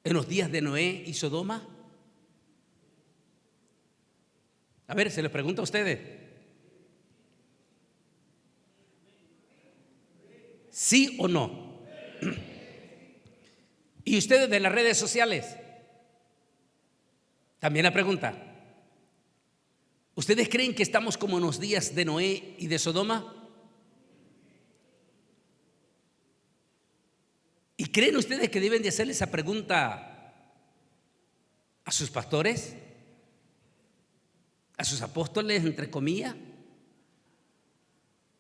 en los días de Noé y Sodoma? A ver, se les pregunta a ustedes. ¿Sí o no? ¿Y ustedes de las redes sociales? También la pregunta. ¿Ustedes creen que estamos como en los días de Noé y de Sodoma? ¿Y creen ustedes que deben de hacerle esa pregunta a sus pastores? ¿A sus apóstoles, entre comillas?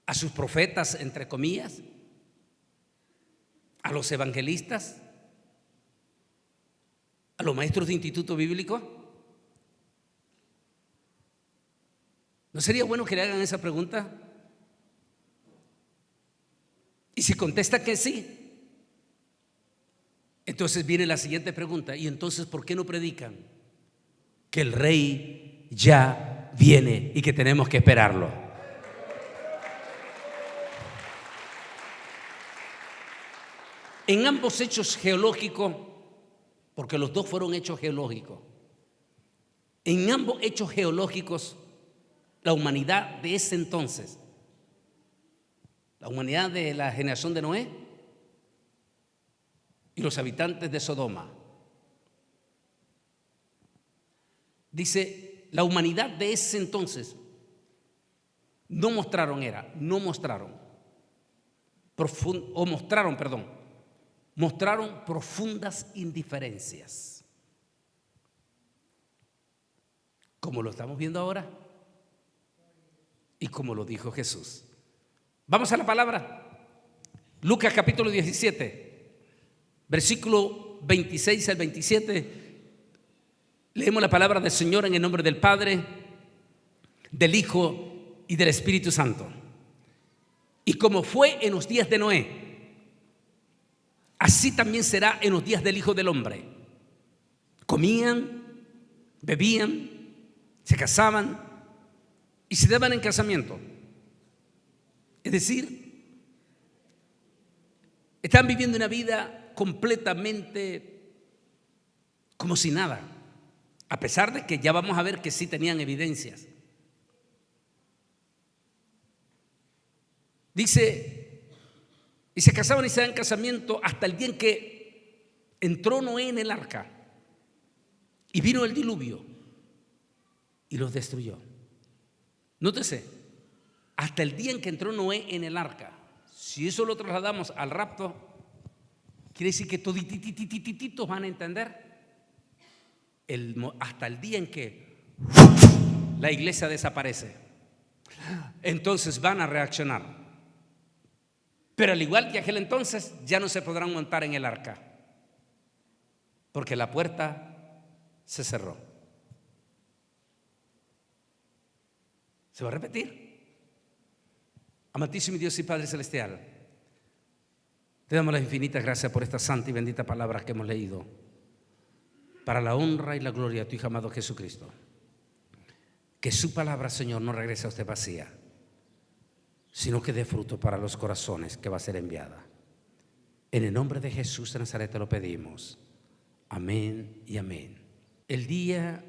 ¿A sus profetas, entre comillas? ¿A los evangelistas? ¿A los maestros de instituto bíblico? ¿No sería bueno que le hagan esa pregunta? Y si contesta que sí, entonces viene la siguiente pregunta: ¿y entonces por qué no predican que el rey ya viene y que tenemos que esperarlo? En ambos hechos geológicos, porque los dos fueron hechos geológicos, en ambos hechos geológicos, la humanidad de ese entonces, la humanidad de la generación de Noé y los habitantes de Sodoma, dice, la humanidad de ese entonces mostraron profundas indiferencias, como lo estamos viendo ahora y como lo dijo Jesús. Vamos a la palabra. Lucas capítulo 17, versículo 26 al 27. Leemos la palabra del Señor en el nombre del Padre, del Hijo y del Espíritu Santo. Y como fue en los días de Noé, así también será en los días del Hijo del Hombre. Comían, bebían, se casaban y se daban en casamiento. Es decir, están viviendo una vida completamente como si nada, a pesar de que ya vamos a ver que sí tenían evidencias. Dice, y se casaban y se daban casamiento hasta el día en que entró Noé en el arca y vino el diluvio y los destruyó. Nótese, hasta el día en que entró Noé en el arca. Si eso lo trasladamos al rapto, quiere decir que toditititititos van a entender hasta el día en que la iglesia desaparece. Entonces van a reaccionar. Pero al igual que aquel entonces, ya no se podrán montar en el arca, porque la puerta se cerró. ¿Se va a repetir? Amantísimo Dios y Padre Celestial, te damos las infinitas gracias por esta santa y bendita palabra que hemos leído, para la honra y la gloria de tu Hijo amado Jesucristo. Que su palabra, Señor, no regrese a usted vacía, sino que dé fruto para los corazones que va a ser enviada. En el nombre de Jesús de Nazaret te lo pedimos. Amén y amén. El día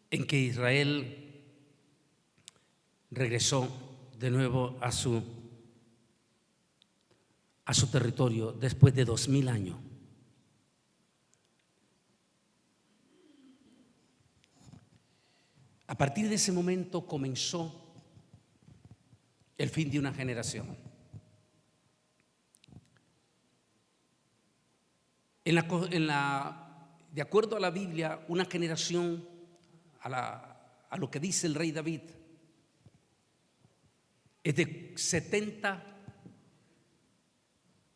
en que Israel regresó de nuevo a su territorio después de 2000 años, a partir de ese momento comenzó el fin de una generación. De acuerdo a la Biblia, una generación, a lo que dice el rey David, es de 70,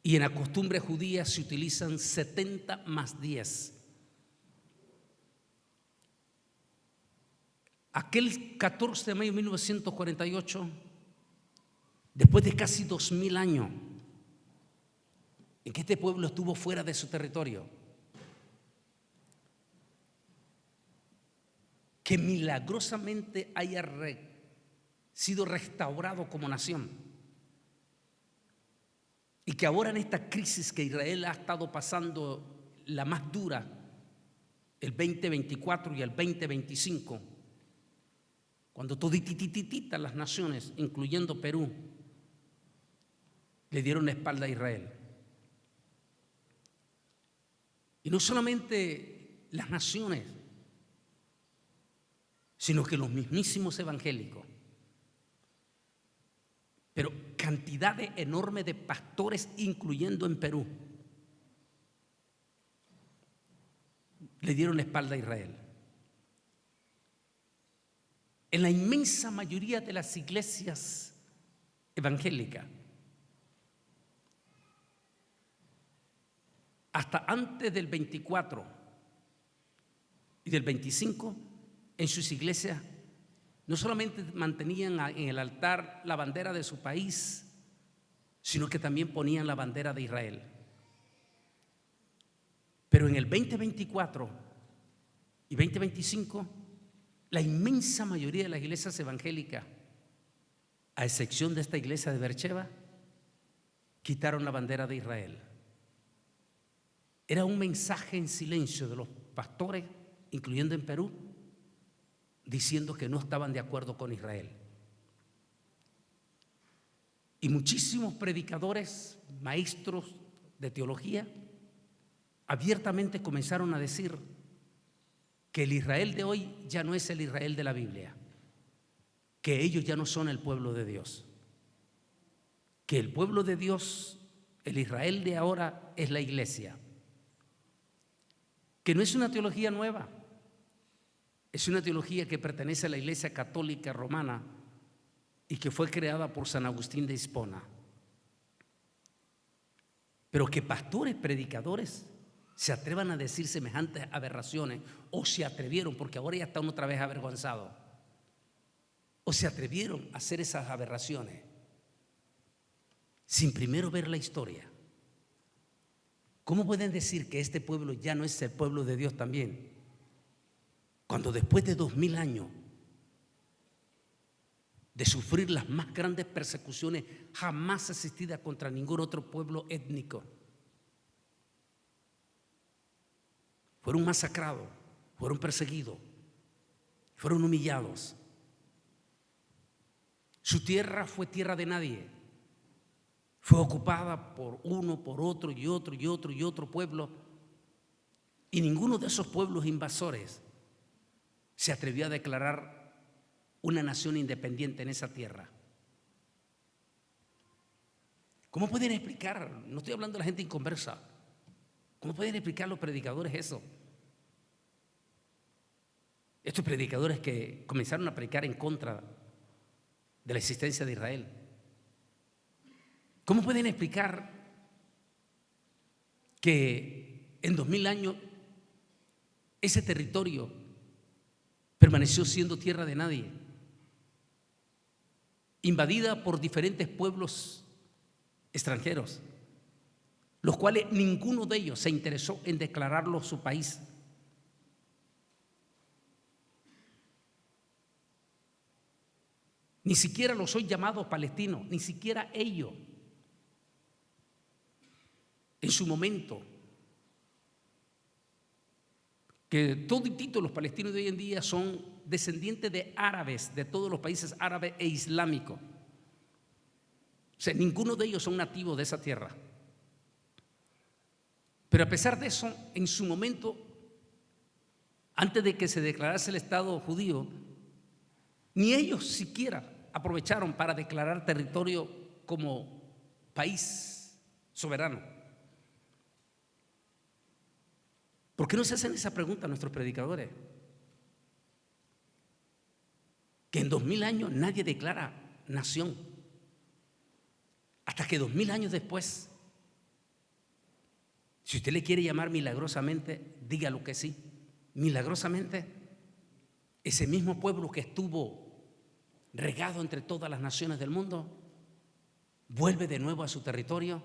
y en la costumbre judía se utilizan 70 más 10. Aquel 14 de mayo de 1948, después de casi 2000 años en que este pueblo estuvo fuera de su territorio, que milagrosamente haya sido restaurado como nación, Y que ahora en esta crisis que Israel ha estado pasando, la más dura, el 2024 y el 2025, cuando todititititas las naciones, incluyendo Perú, le dieron la espalda a Israel. Y no solamente las naciones, sino que los mismísimos evangélicos, pero cantidades enormes de pastores, incluyendo en Perú, le dieron la espalda a Israel. En la inmensa mayoría de las iglesias evangélicas, hasta antes del 24 y del 25, en sus iglesias no solamente mantenían en el altar la bandera de su país, sino que también ponían la bandera de Israel. Pero en el 2024 y 2025, la inmensa mayoría de las iglesias evangélicas, a excepción de esta iglesia de Beersheba, quitaron la bandera de Israel. Era un mensaje en silencio de los pastores, incluyendo en Perú, diciendo que no estaban de acuerdo con Israel. Y muchísimos predicadores, maestros de teología, abiertamente comenzaron a decir que el Israel de hoy ya no es el Israel de la Biblia, que ellos ya no son el pueblo de Dios, que el pueblo de Dios, el Israel de ahora, es la iglesia, que no es una teología nueva, es una teología que pertenece a la Iglesia Católica Romana y que fue creada por San Agustín de Hipona. Pero que pastores, predicadores se atrevan a decir semejantes aberraciones, o se atrevieron, porque ahora ya están otra vez avergonzados, o se atrevieron a hacer esas aberraciones sin primero ver la historia. ¿Cómo pueden decir que este pueblo ya no es el pueblo de Dios también, cuando después de 2000 años de sufrir las más grandes persecuciones jamás asistidas contra ningún otro pueblo étnico, fueron masacrados, fueron perseguidos, fueron humillados? Su tierra fue tierra de nadie, fue ocupada por uno, por otro y otro y otro y otro pueblo, y ninguno de esos pueblos invasores se atrevió a declarar una nación independiente en esa tierra. ¿Cómo pueden explicar? No estoy hablando de la gente inconversa. ¿Cómo pueden explicar los predicadores eso? Estos predicadores que comenzaron a predicar en contra de la existencia de Israel. ¿Cómo pueden explicar que en 2000 años ese territorio permaneció siendo tierra de nadie, invadida por diferentes pueblos extranjeros, los cuales ninguno de ellos se interesó en declararlo su país? Ni siquiera los hoy llamados palestinos, ni siquiera ellos, en su momento, que todititos los palestinos de hoy en día son descendientes de árabes, de todos los países árabes e islámicos. O sea, ninguno de ellos son nativos de esa tierra. Pero a pesar de eso, en su momento, antes de que se declarase el Estado judío, ni ellos siquiera aprovecharon para declarar territorio como país soberano. ¿Por qué no se hacen esa pregunta a nuestros predicadores? Que en 2000 años nadie declara nación, hasta que 2000 años después, si usted le quiere llamar milagrosamente, dígalo que sí, milagrosamente, ese mismo pueblo que estuvo regado entre todas las naciones del mundo vuelve de nuevo a su territorio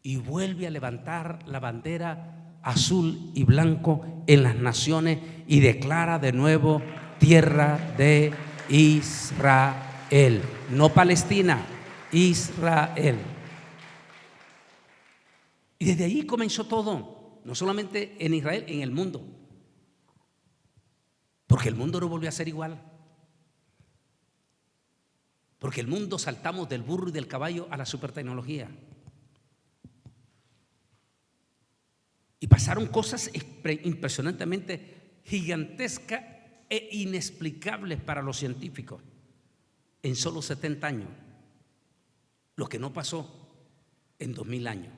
y vuelve a levantar la bandera azul y blanco en las naciones y declara de nuevo tierra de Israel, no Palestina, Israel. Y desde ahí comenzó todo, no solamente en Israel, en el mundo. Porque el mundo no volvió a ser igual. Porque el mundo saltamos del burro y del caballo a la supertecnología. Y pasaron cosas impresionantemente gigantescas e inexplicables para los científicos en solo 70 años. Lo que no pasó en 2000 años.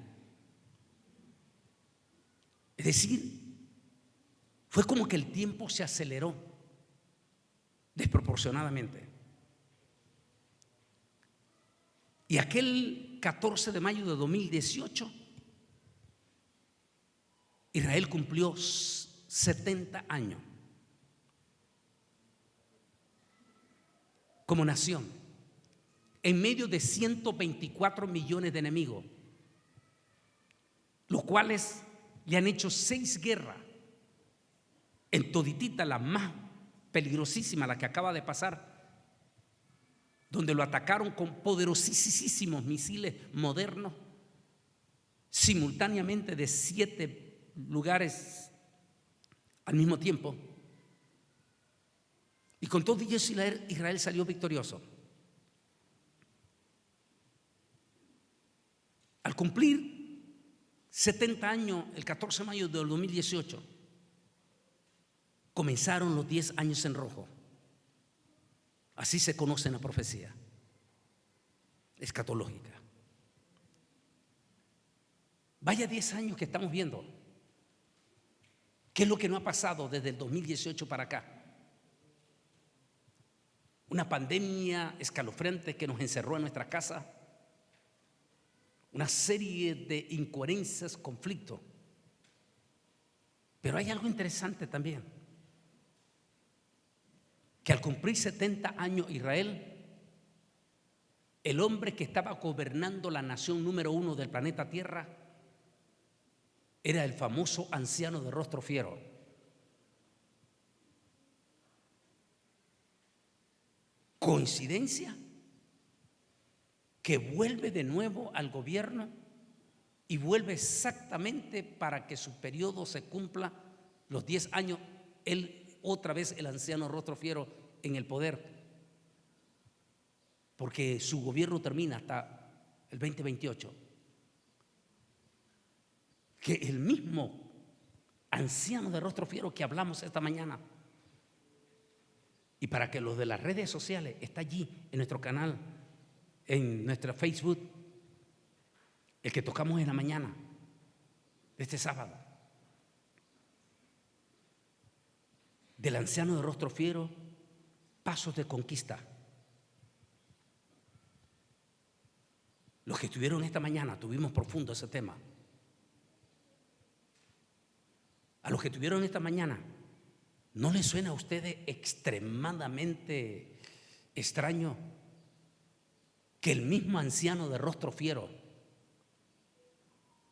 Es decir, fue como que el tiempo se aceleró desproporcionadamente. Y aquel 14 de mayo de 2018, Israel cumplió 70 años como nación, en medio de 124 millones de enemigos, los cuales le han hecho 6 guerras, en toditita la más peligrosísima, la que acaba de pasar, donde lo atacaron con poderosísimos misiles modernos, simultáneamente de 7 lugares al mismo tiempo. Y con todo ello Israel salió victorioso. Al cumplir 70 años, el 14 de mayo del 2018, comenzaron los 10 años en rojo. Así se conoce en la profecía escatológica. Vaya 10 años que estamos viendo. ¿Qué es lo que no ha pasado desde el 2018 para acá? Una pandemia escalofriante que nos encerró en nuestra casa, una serie de incoherencias, conflictos. Pero hay algo interesante también, que al cumplir 70 años Israel, el hombre que estaba gobernando la nación número 1 del planeta Tierra era el famoso anciano de rostro fiero. ¿Coincidencia? Que vuelve de nuevo al gobierno y vuelve exactamente para que su periodo se cumpla los 10 años, él otra vez el anciano rostro fiero en el poder, porque su gobierno termina hasta el 2028. Que el mismo anciano de rostro fiero que hablamos esta mañana, y para que los de las redes sociales, está allí en nuestro canal, en nuestra Facebook, el que tocamos en la mañana de este sábado, del anciano de rostro fiero, pasos de conquista. Los que estuvieron esta mañana, tuvimos profundo ese tema. A los que estuvieron esta mañana, ¿no les suena a ustedes extremadamente extraño que el mismo anciano de rostro fiero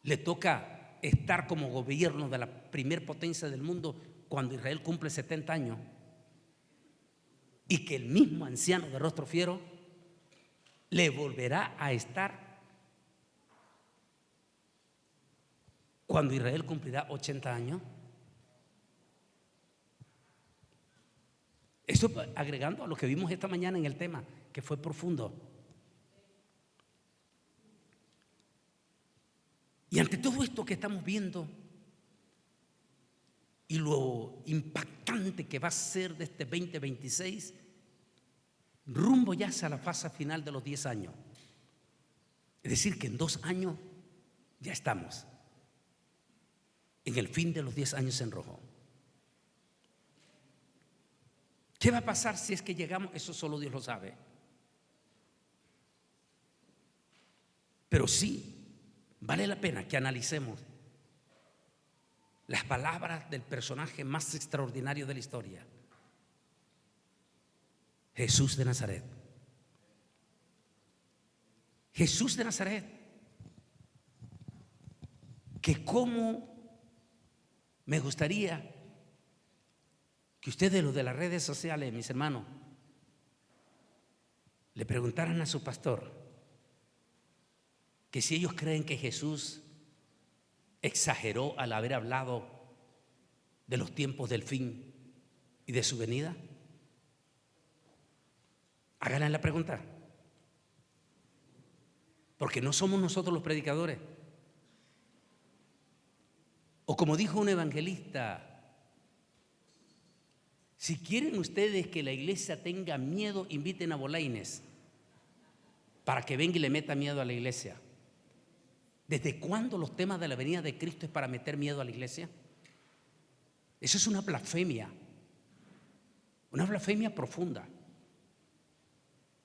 le toca estar como gobierno de la primer potencia del mundo cuando Israel cumple 70 años, y que el mismo anciano de rostro fiero le volverá a estar cuando Israel cumplirá 80 años? Esto agregando a lo que vimos esta mañana en el tema, que fue profundo. Y ante todo esto que estamos viendo y lo impactante que va a ser de este 2026, rumbo ya hacia la fase final de los 10 años. Es decir, que en 2 años ya estamos en el fin de los 10 años en rojo. ¿Qué va a pasar si es que llegamos? Eso solo Dios lo sabe. Pero sí, vale la pena que analicemos las palabras del personaje más extraordinario de la historia, Jesús de Nazaret. Jesús de Nazaret, que cómo me gustaría que ustedes, los de las redes sociales, mis hermanos, le preguntaran a su pastor que si ellos creen que Jesús exageró al haber hablado de los tiempos del fin y de su venida? Háganle la pregunta. Porque no somos nosotros los predicadores. O como dijo un evangelista, si quieren ustedes que la iglesia tenga miedo, inviten a Bolaines para que venga y le meta miedo a la iglesia. ¿Desde cuándo los temas de la venida de Cristo es para meter miedo a la iglesia? Eso es una blasfemia profunda.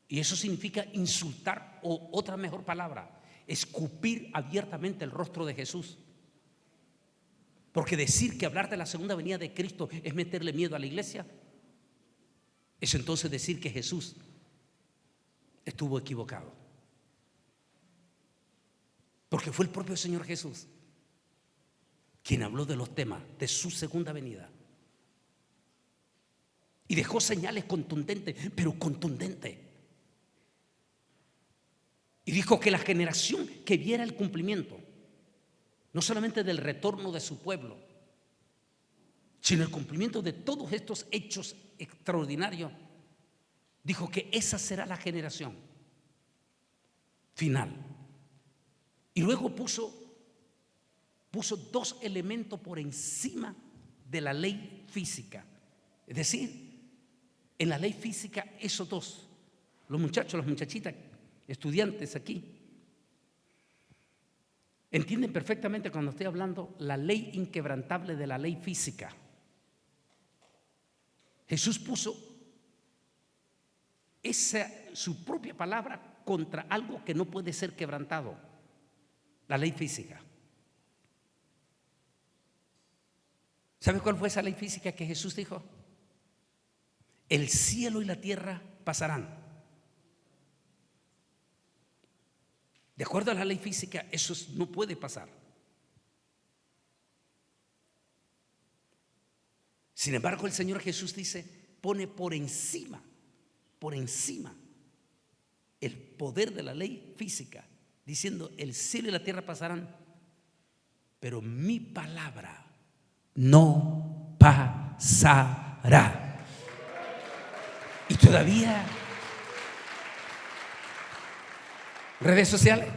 Y eso significa insultar, o otra mejor palabra, escupir abiertamente el rostro de Jesús. Porque decir que hablar de la segunda venida de Cristo es meterle miedo a la iglesia, es entonces decir que Jesús estuvo equivocado. Porque fue el propio Señor Jesús quien habló de los temas de su segunda venida. Y dejó señales contundentes, pero contundentes. Y dijo que la generación que viera el cumplimiento, no solamente del retorno de su pueblo, sino el cumplimiento de todos estos hechos extraordinarios, dijo que esa será la generación final. Y luego puso dos elementos por encima de la ley física. Es decir, en la ley física esos dos, los muchachos, las muchachitas, estudiantes aquí, entienden perfectamente cuando estoy hablando la ley inquebrantable de la ley física. Jesús puso su propia palabra contra algo que no puede ser quebrantado, la ley física. ¿Sabe cuál fue esa ley física que Jesús dijo? El cielo y la tierra pasarán. De acuerdo a la ley física, eso no puede pasar. Sin embargo, el Señor Jesús pone por encima el poder de la ley física, diciendo: el cielo y la tierra pasarán, pero mi palabra no pasará. Y todavía redes sociales,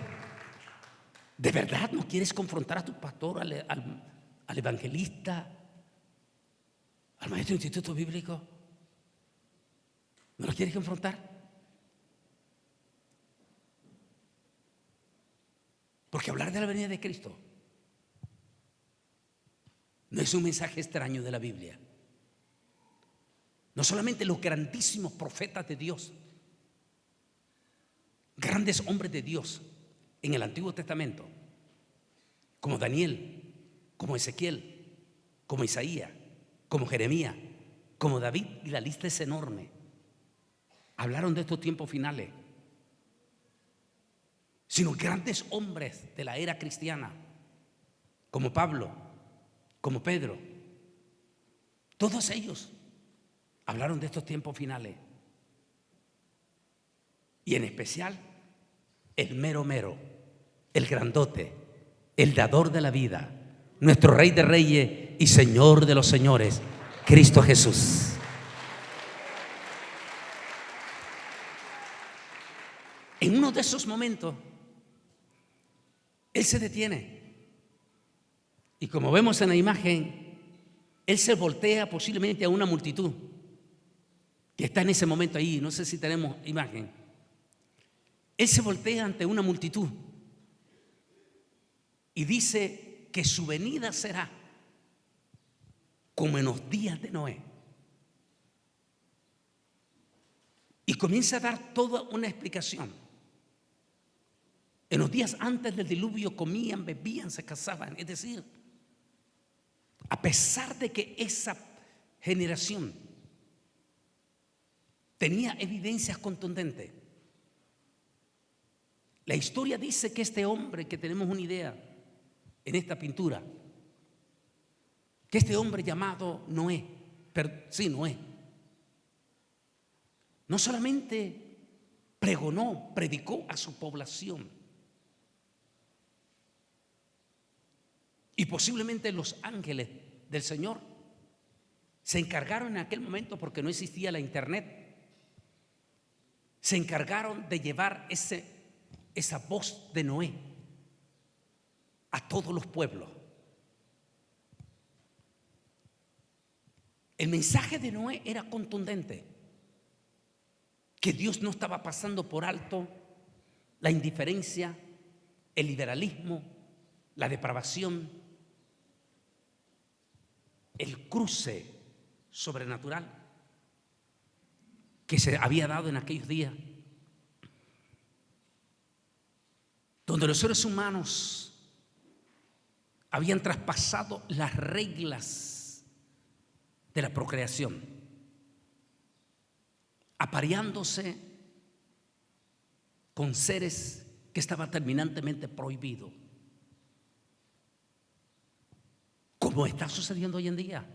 ¿de verdad no quieres confrontar a tu pastor, al evangelista, al maestro del instituto bíblico? ¿No lo quieres confrontar? Porque hablar de la venida de Cristo no es un mensaje extraño de la Biblia. No solamente los grandísimos profetas de Dios, grandes hombres de Dios en el Antiguo Testamento, como Daniel, como Ezequiel, como Isaías, como Jeremías, como David, y la lista es enorme, hablaron de estos tiempos finales, sino grandes hombres de la era cristiana, como Pablo, como Pedro. Todos ellos hablaron de estos tiempos finales. Y en especial el mero mero, el grandote, el dador de la vida, nuestro Rey de Reyes y Señor de los Señores, Cristo Jesús. En uno de esos momentos, Él se detiene. Y como vemos en la imagen, Él se voltea posiblemente a una multitud que está en ese momento ahí. No sé si tenemos imagen. Él se voltea ante una multitud y dice que su venida será como en los días de Noé. Y comienza a dar toda una explicación. En los días antes del diluvio comían, bebían, se casaban. Es decir, a pesar de que esa generación tenía evidencias contundentes, la historia dice que este hombre, que tenemos una idea en esta pintura, que este hombre llamado Noé, Noé, no solamente predicó a su población Y posiblemente los ángeles del Señor se encargaron en aquel momento, porque no existía la internet, se encargaron de llevar esa voz de Noé a todos los pueblos. El mensaje de Noé era contundente, que Dios no estaba pasando por alto la indiferencia, el liberalismo, la depravación, el cruce sobrenatural que se había dado en aquellos días, donde los seres humanos habían traspasado las reglas de la procreación, apareándose con seres que estaban terminantemente prohibidos, como está sucediendo hoy en día.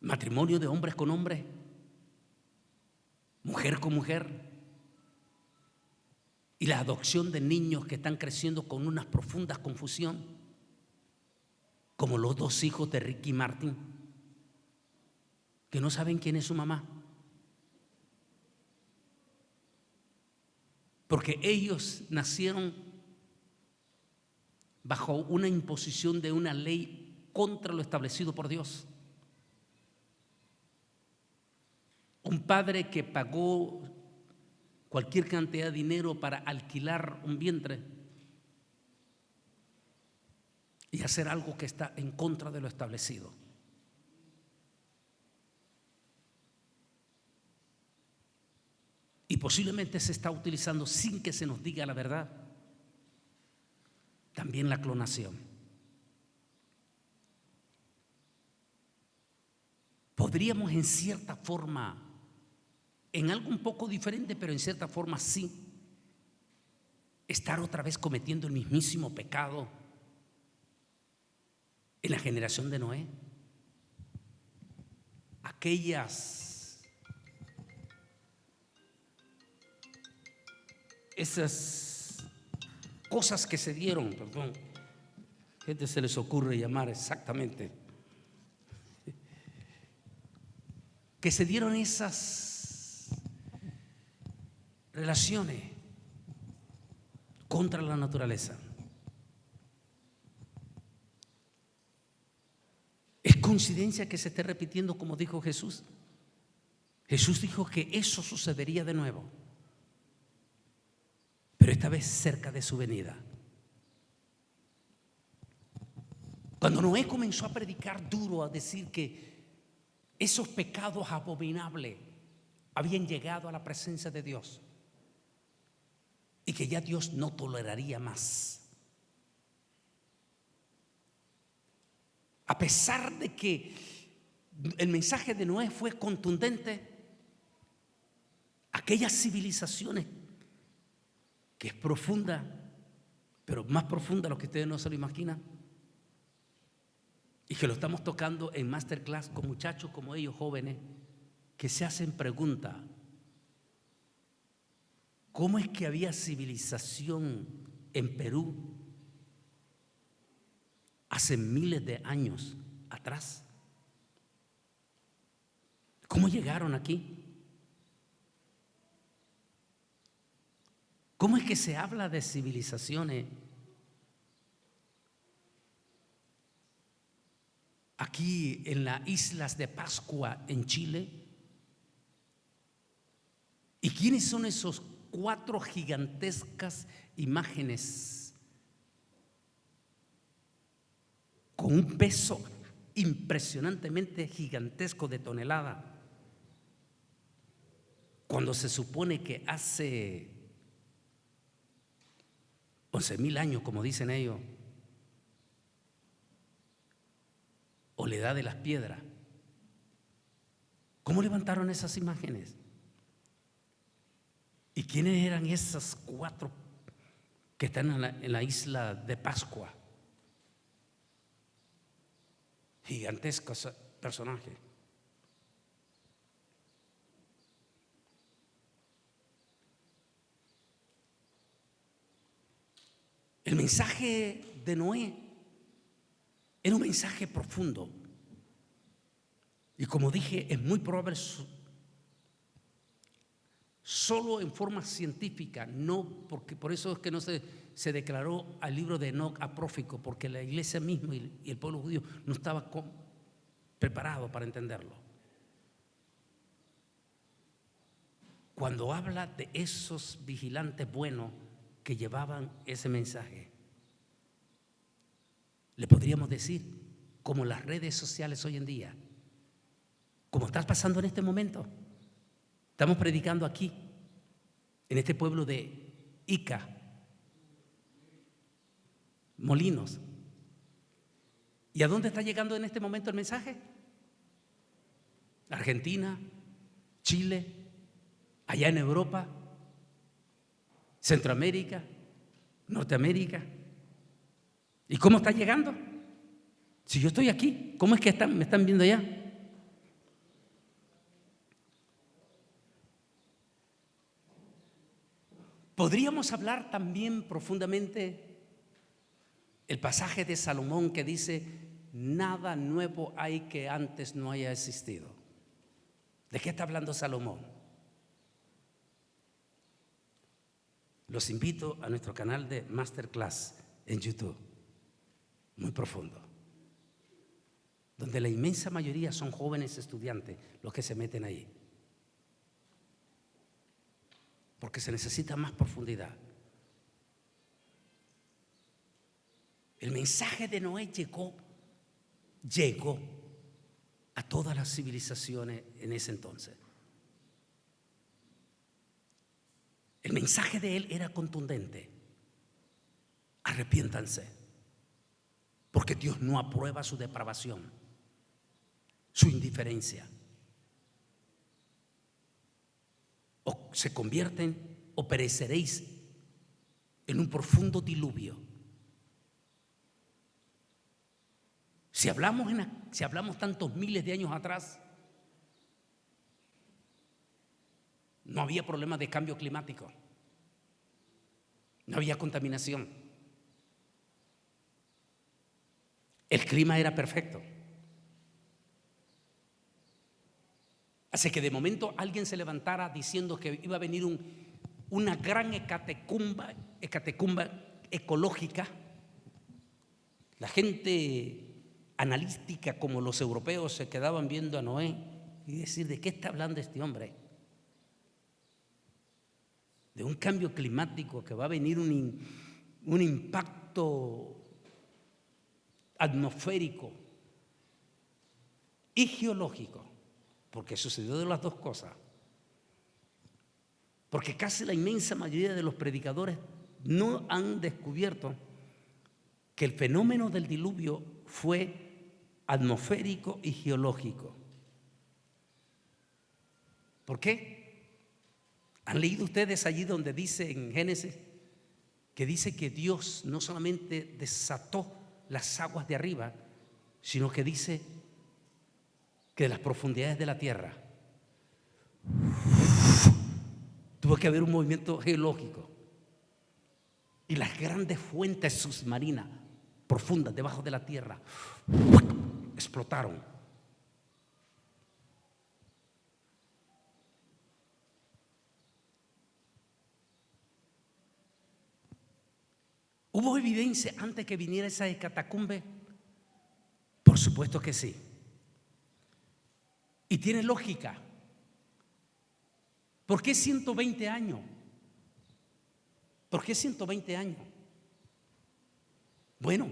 Matrimonio de hombres con hombres, mujer con mujer, y la adopción de niños que están creciendo con una profunda confusión, como los dos hijos de Ricky Martin, que no saben quién es su mamá, porque ellos nacieron bajo una imposición de una ley contra lo establecido por Dios. Un padre que pagó cualquier cantidad de dinero para alquilar un vientre y hacer algo que está en contra de lo establecido. Y posiblemente se está utilizando, sin que se nos diga la verdad, también la clonación. Podríamos en cierta forma, en algo un poco diferente, pero en cierta forma sí, estar otra vez cometiendo el mismísimo pecado en la generación de Noé. Esas cosas que se dieron, gente se les ocurre llamar exactamente, que se dieron esas relaciones contra la naturaleza. ¿Es coincidencia que se esté repitiendo como dijo Jesús? Jesús dijo que eso sucedería de nuevo, pero esta vez cerca de su venida. Cuando Noé comenzó a predicar duro, a decir que esos pecados abominables habían llegado a la presencia de Dios y que ya Dios no toleraría más, a pesar de que el mensaje de Noé fue contundente, aquellas civilizaciones que es profunda, pero más profunda de lo que ustedes no se lo imaginan, y que lo estamos tocando en masterclass con muchachos como ellos, jóvenes, que se hacen preguntas: ¿cómo es que había civilización en Perú hace miles de años atrás? ¿Cómo llegaron aquí? ¿Cómo es que se habla de civilizaciones aquí en las islas de Pascua en Chile? ¿Y quiénes son esos 4 gigantescas imágenes con un peso impresionantemente gigantesco de tonelada, cuando se supone que hace 11,000 años, como dicen ellos, o la edad de las piedras? ¿Cómo levantaron esas imágenes? ¿Y quiénes eran esas 4 que están en la isla de Pascua? Gigantescos personajes. El mensaje de Noé era un mensaje profundo. Y como dije, es muy probable, solo en forma científica, no porque por eso es que no se declaró al libro de Enoc apócrifo, porque la iglesia misma y el pueblo judío no estaba preparado para entenderlo. Cuando habla de esos vigilantes buenos que llevaban ese mensaje, le podríamos decir, como las redes sociales hoy en día, como está pasando en este momento. Estamos predicando aquí, en este pueblo de Ica, Molinos. ¿Y a dónde está llegando en este momento el mensaje? Argentina, Chile, allá en Europa, Centroamérica, Norteamérica. ¿Y cómo está llegando? Si yo estoy aquí, ¿cómo es que me están viendo allá? Podríamos hablar también profundamente el pasaje de Salomón que dice: nada nuevo hay que antes no haya existido. ¿De qué está hablando Salomón? Los invito a nuestro canal de Masterclass en YouTube, muy profundo, donde la inmensa mayoría son jóvenes estudiantes los que se meten ahí, porque se necesita más profundidad. El mensaje de Noé llegó a todas las civilizaciones en ese entonces. El mensaje de él era contundente: arrepiéntanse, porque Dios no aprueba su depravación, su indiferencia. O se convierten o pereceréis en un profundo diluvio. Si hablamos tantos miles de años atrás, no había problema de cambio climático, no había contaminación, el clima era perfecto. Así que de momento alguien se levantara diciendo que iba a venir una gran hecatecumba ecológica, la gente analítica como los europeos se quedaban viendo a Noé y decir: ¿de qué está hablando este hombre? De un cambio climático, que va a venir un impacto atmosférico y geológico, porque sucedió de las dos cosas. Porque casi la inmensa mayoría de los predicadores no han descubierto que el fenómeno del diluvio fue atmosférico y geológico. ¿Por qué? ¿Han leído ustedes allí donde dice en Génesis, que dice que Dios no solamente desató las aguas de arriba, sino que dice que de las profundidades de la tierra tuvo que haber un movimiento geológico y las grandes fuentes submarinas profundas debajo de la tierra explotaron? ¿Hubo evidencia antes que viniera esa hecatombe? Por supuesto que sí. Y tiene lógica. ¿Por qué 120 años? ¿Por qué 120 años? Bueno,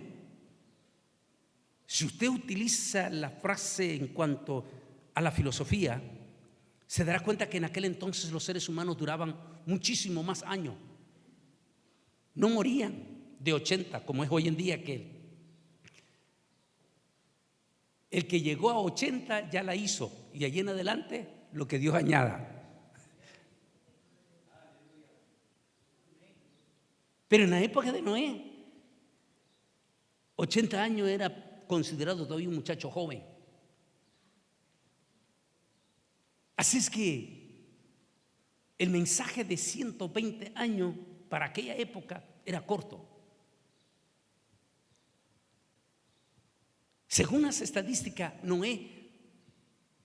si usted utiliza la frase en cuanto a la filosofía, se dará cuenta que en aquel entonces los seres humanos duraban muchísimo más años. No morían de 80 como es hoy en día, que el que llegó a 80 ya la hizo, y allí en adelante lo que Dios añada. Pero en la época de Noé, 80 años era considerado todavía un muchacho joven. Así es que el mensaje de 120 años para aquella época era corto. Según las estadísticas, Noé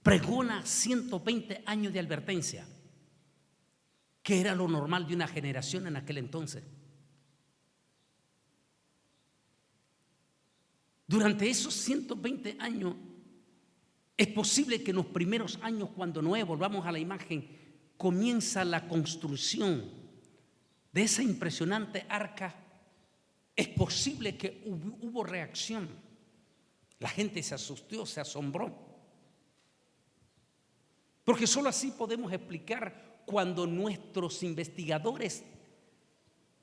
pregona 120 años de advertencia, que era lo normal de una generación en aquel entonces. Durante esos 120 años, es posible que en los primeros años, cuando Noé, volvamos a la imagen, comienza la construcción de esa impresionante arca, es posible que hubo reacción. La gente se asustó, se asombró. Porque solo así podemos explicar cuando nuestros investigadores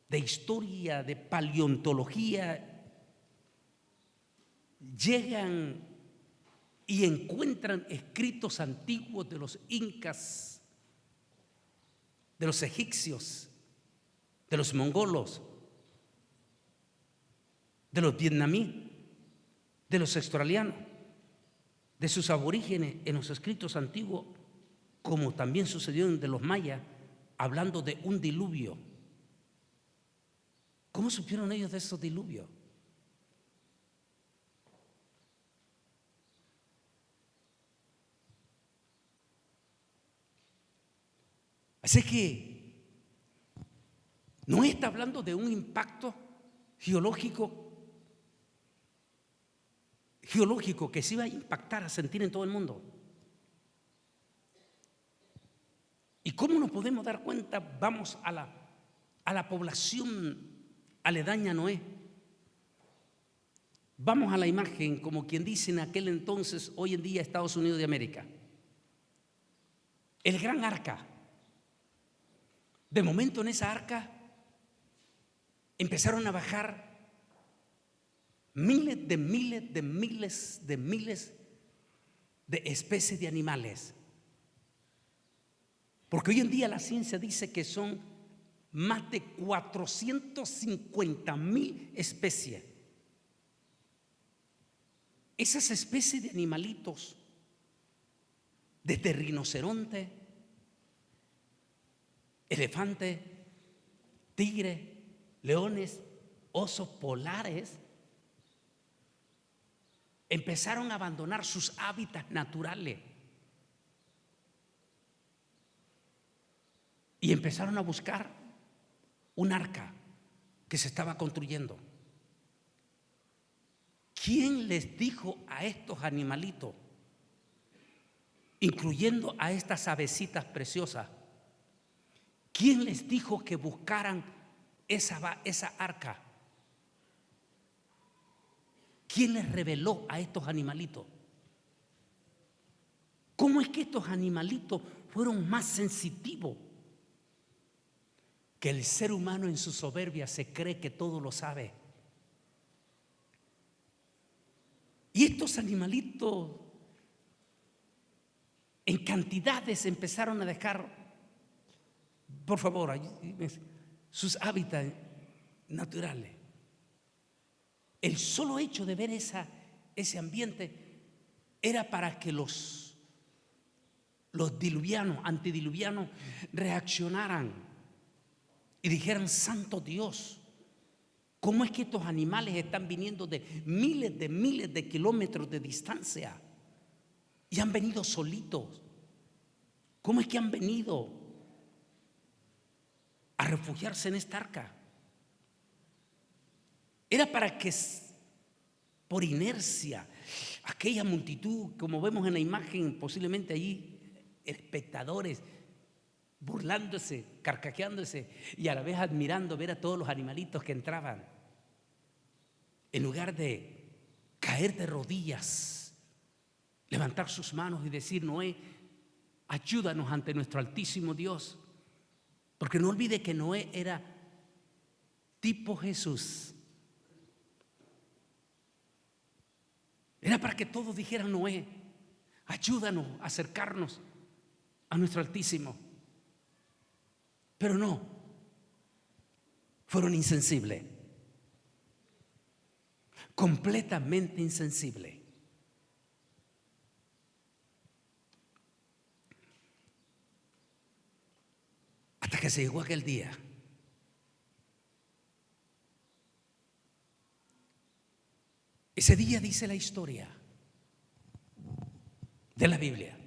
de historia, de paleontología, llegan y encuentran escritos antiguos de los incas, de los egipcios, de los mongolos, de los vietnamíes, de los australianos, de sus aborígenes en los escritos antiguos, como también sucedió de los mayas, hablando de un diluvio. ¿Cómo supieron ellos de esos diluvios? Así que no está hablando de un impacto geológico que se iba a impactar, a sentir en todo el mundo. ¿Y cómo nos podemos dar cuenta? Vamos a la población aledaña a Noé. Vamos a la imagen, como quien dice en aquel entonces, hoy en día Estados Unidos de América. El gran arca. De momento en esa arca empezaron a bajar miles de especies de animales. Porque hoy en día la ciencia dice que son más de 450,000 especies. Esas especies de animalitos, desde rinoceronte, elefante, tigre, leones, osos polares, empezaron a abandonar sus hábitats naturales y empezaron a buscar un arca que se estaba construyendo. ¿Quién les dijo a estos animalitos, incluyendo a estas avecitas preciosas, quién les dijo que buscaran esa arca? ¿Quién les reveló a estos animalitos? ¿Cómo es que estos animalitos fueron más sensitivos que el ser humano en su soberbia se cree que todo lo sabe? Y estos animalitos en cantidades empezaron a dejar, por favor, sus hábitats naturales. El solo hecho de ver ese ambiente era para que los antediluvianos reaccionaran y dijeran: santo Dios, ¿cómo es que estos animales están viniendo de miles de kilómetros de distancia y han venido solitos? ¿Cómo es que han venido a refugiarse en esta arca? Era para que por inercia aquella multitud, como vemos en la imagen, posiblemente allí espectadores burlándose, carcajeándose y a la vez admirando ver a todos los animalitos que entraban, en lugar de caer de rodillas, levantar sus manos y decir: Noé, ayúdanos ante nuestro altísimo Dios. Porque no olvide que Noé era tipo Jesús. Era para que todos dijeran: Noé, ayúdanos a acercarnos a nuestro Altísimo. Pero no, fueron insensibles, completamente insensibles. Hasta que se llegó aquel día. Ese día, dice la historia, de la Biblia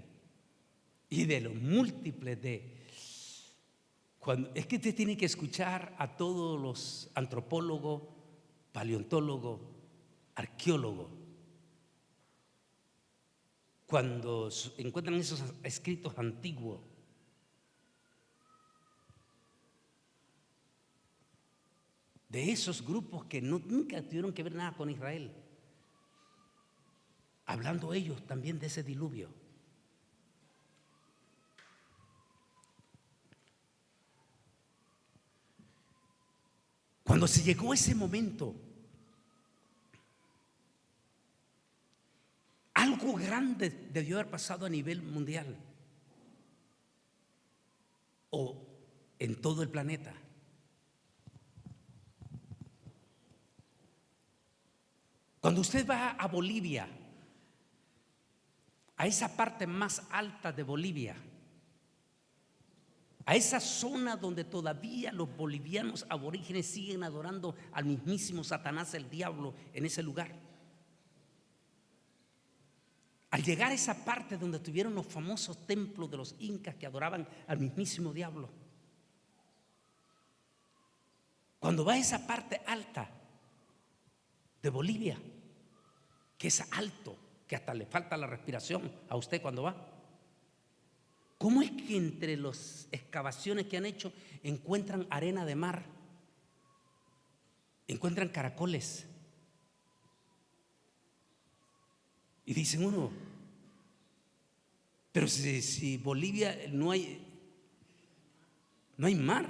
y de los múltiples de... es que usted tiene que escuchar a todos los antropólogos, paleontólogos, arqueólogos, cuando encuentran esos escritos antiguos, de esos grupos que nunca tuvieron que ver nada con Israel, hablando ellos también de ese diluvio. Cuando se llegó ese momento, algo grande debió haber pasado a nivel mundial o en todo el planeta. Cuando usted va a Bolivia, a esa parte más alta de Bolivia, a esa zona donde todavía los bolivianos aborígenes siguen adorando al mismísimo Satanás, el diablo, en ese lugar. Al llegar a esa parte donde estuvieron los famosos templos de los incas que adoraban al mismísimo diablo, cuando va a esa parte alta de Bolivia, que es alto, que hasta le falta la respiración a usted cuando va, ¿cómo es que entre las excavaciones que han hecho encuentran arena de mar, encuentran caracoles? Y dicen uno, pero si Bolivia no hay mar,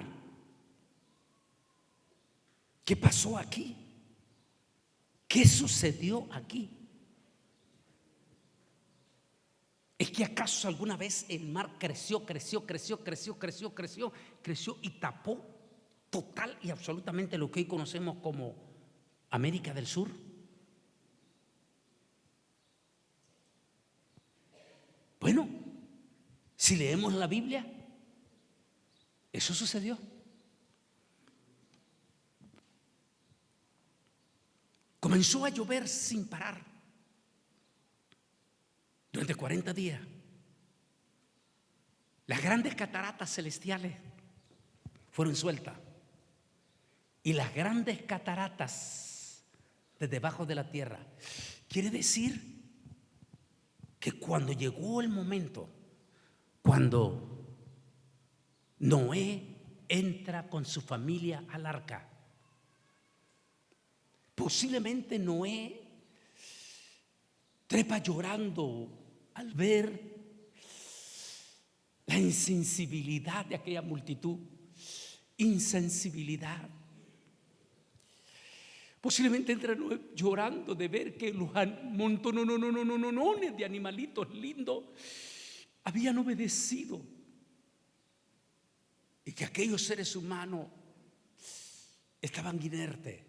¿qué pasó aquí? ¿Qué sucedió aquí? ¿Es que acaso alguna vez el mar creció y tapó total y absolutamente lo que hoy conocemos como América del Sur? Bueno, si leemos la Biblia, eso sucedió. Comenzó a llover sin parar durante 40 días. Las grandes cataratas celestiales fueron sueltas y las grandes cataratas de debajo de la tierra. Quiere decir que cuando llegó el momento, cuando Noé entra con su familia al arca, posiblemente Noé trepa llorando al ver la insensibilidad de aquella multitud. Insensibilidad. Posiblemente entra llorando de ver que los montones de animalitos lindos habían obedecido y que aquellos seres humanos estaban inertes.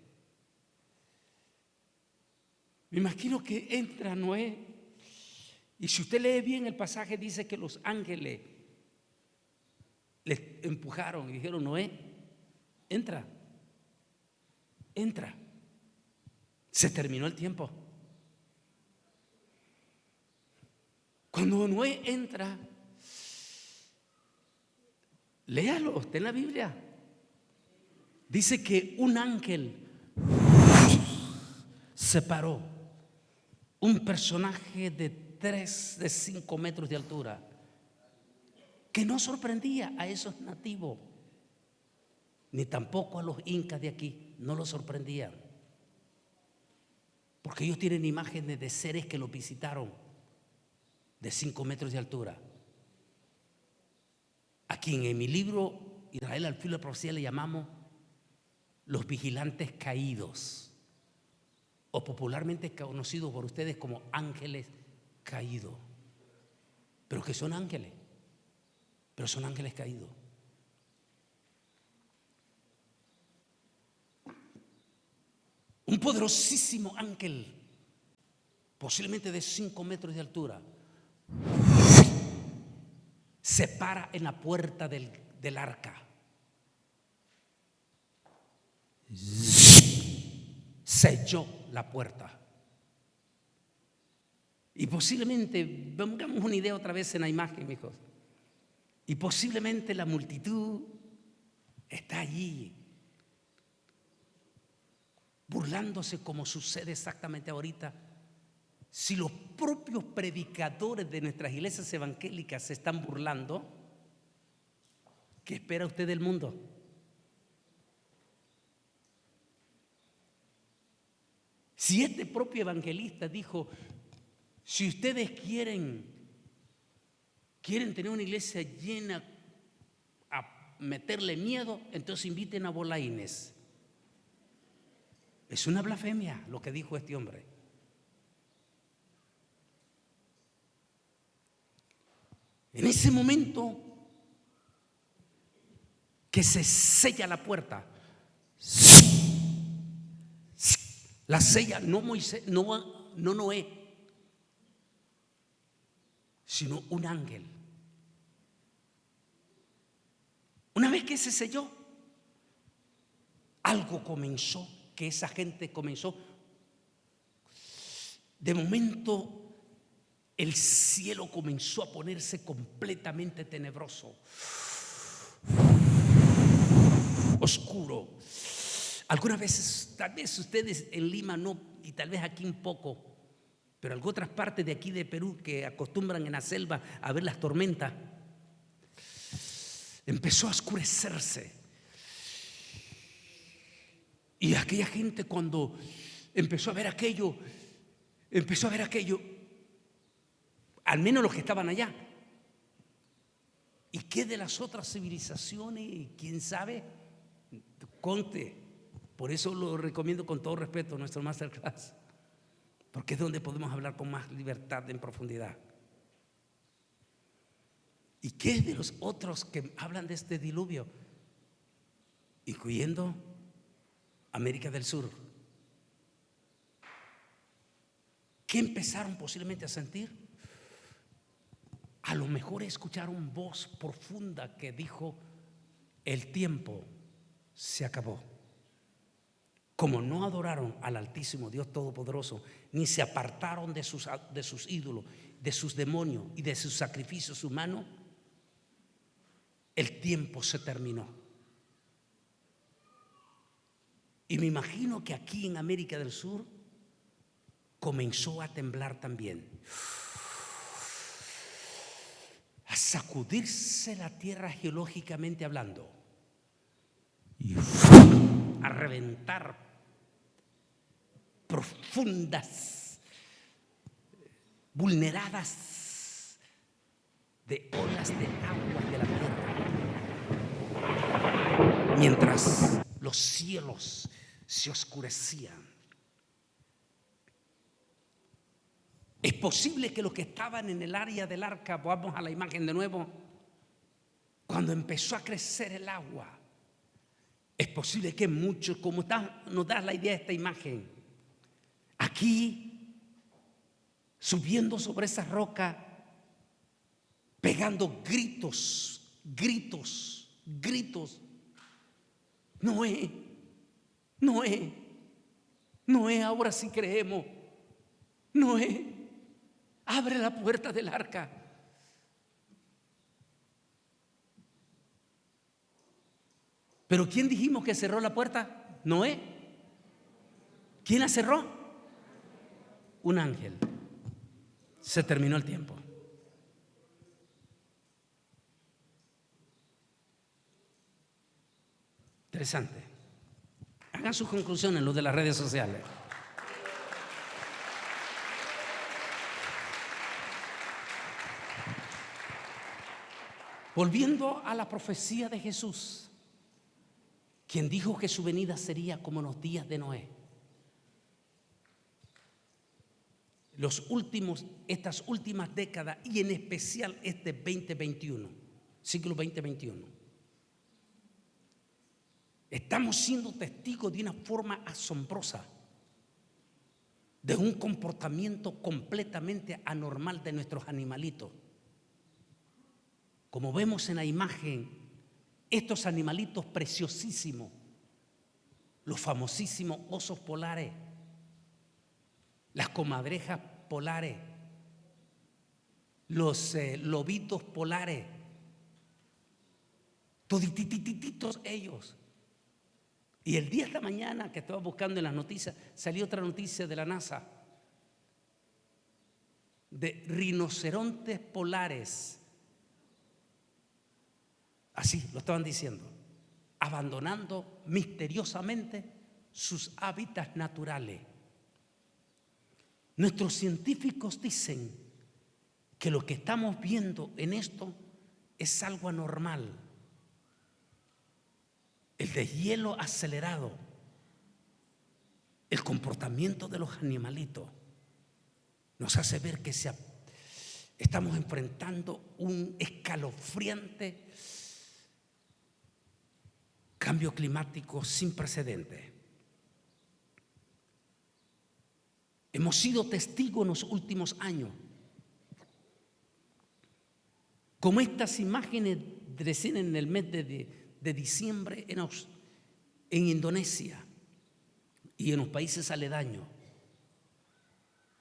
Me imagino que entra Noé y si usted lee bien el pasaje dice que los ángeles le empujaron y dijeron: Noé, entra. Se terminó el tiempo. Cuando Noé entra, léalo, está en la Biblia. Dice que un ángel se paró, un personaje de 5 metros de altura, que no sorprendía a esos nativos, ni tampoco a los incas de aquí, no los sorprendían. Porque ellos tienen imágenes de seres que los visitaron de 5 metros de altura. A quien en mi libro Israel al filo de la profecía le llamamos los vigilantes caídos, o popularmente conocidos por ustedes como ángeles caídos. Pero que son ángeles, pero son ángeles caídos. Un poderosísimo ángel, posiblemente de 5 metros de altura, se para en la puerta del arca. Selló la puerta. Y posiblemente, pongamos una idea otra vez en la imagen, hijos. Y posiblemente la multitud está allí, burlándose como sucede exactamente ahorita. Si los propios predicadores de nuestras iglesias evangélicas se están burlando, ¿qué espera usted del mundo? Si este propio evangelista dijo, si ustedes quieren tener una iglesia llena a meterle miedo, entonces inviten a Bolaínes. Es una blasfemia lo que dijo este hombre. En ese momento que se sella la puerta, la sella no Moisés, no Noé, sino un ángel. Una vez que se selló, algo comenzó, que esa gente comenzó. De momento, el cielo comenzó a ponerse completamente tenebroso, oscuro. Algunas veces, tal vez ustedes en Lima no, y tal vez aquí un poco, pero en otras partes de aquí de Perú que acostumbran en la selva a ver las tormentas, empezó a oscurecerse. Y aquella gente, cuando empezó a ver aquello, al menos los que estaban allá. ¿Y qué de las otras civilizaciones? ¿Quién sabe? Conte. Por eso lo recomiendo con todo respeto nuestro masterclass, porque es donde podemos hablar con más libertad en profundidad. ¿Y qué de los otros que hablan de este diluvio? Incluyendo América del Sur. ¿Qué empezaron posiblemente a sentir? A lo mejor escucharon voz profunda que dijo: el tiempo se acabó. Como no adoraron al Altísimo Dios Todopoderoso, ni se apartaron de sus ídolos, de sus demonios y de sus sacrificios humanos, el tiempo se terminó. Y me imagino que aquí en América del Sur comenzó a temblar también, a sacudirse la tierra geológicamente hablando y a reventar profundas, vulneradas de olas de agua de la tierra, mientras los cielos se oscurecían. Es posible que los que estaban en el área del arca, vamos a la imagen de nuevo, cuando empezó a crecer el agua, es posible que muchos, como nos da la idea de esta imagen, aquí subiendo sobre esa roca, pegando gritos, Noé, ahora sí creemos. Noé, abre la puerta del arca. Pero ¿quién dijimos que cerró la puerta? Noé. ¿Quién la cerró? Un ángel. Se terminó el tiempo. Interesante. Hagan sus conclusiones los de las redes sociales. Volviendo a la profecía de Jesús, quien dijo que su venida sería como en los días de Noé. Estas últimas décadas, y en especial este 2021, siglo 2021, estamos siendo testigos de una forma asombrosa de un comportamiento completamente anormal de nuestros animalitos. Como vemos en la imagen, estos animalitos preciosísimos, los famosísimos osos polares, las comadrejas polares, los lobitos polares, todititititos ellos. Y el día de la mañana que estaba buscando en las noticias, salió otra noticia de la NASA, de rinocerontes polares, así lo estaban diciendo, abandonando misteriosamente sus hábitats naturales. Nuestros científicos dicen que lo que estamos viendo en esto es algo anormal. El deshielo acelerado, el comportamiento de los animalitos, nos hace ver que estamos enfrentando un escalofriante cambio climático sin precedentes. Hemos sido testigos en los últimos años, como estas imágenes recién en el mes de diciembre en Indonesia y en los países aledaños.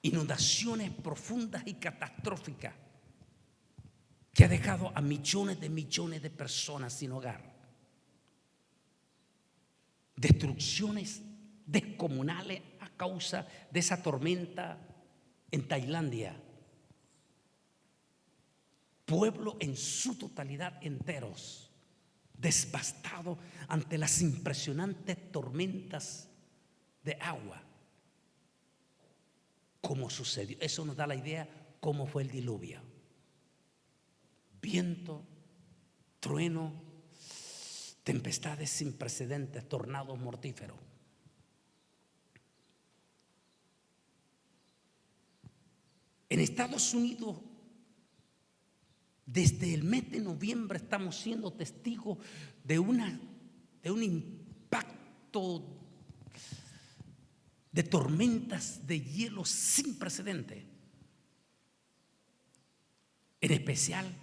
Inundaciones profundas y catastróficas que ha dejado a millones de personas sin hogar. Destrucciones descomunales a causa de esa tormenta en Tailandia. Pueblo en su totalidad enteros, devastados ante las impresionantes tormentas de agua. ¿Cómo sucedió? Eso nos da la idea cómo fue el diluvio. Viento, trueno, tempestades sin precedentes, tornados mortíferos. En Estados Unidos, desde el mes de noviembre estamos siendo testigos de un impacto de tormentas de hielo sin precedentes. En especial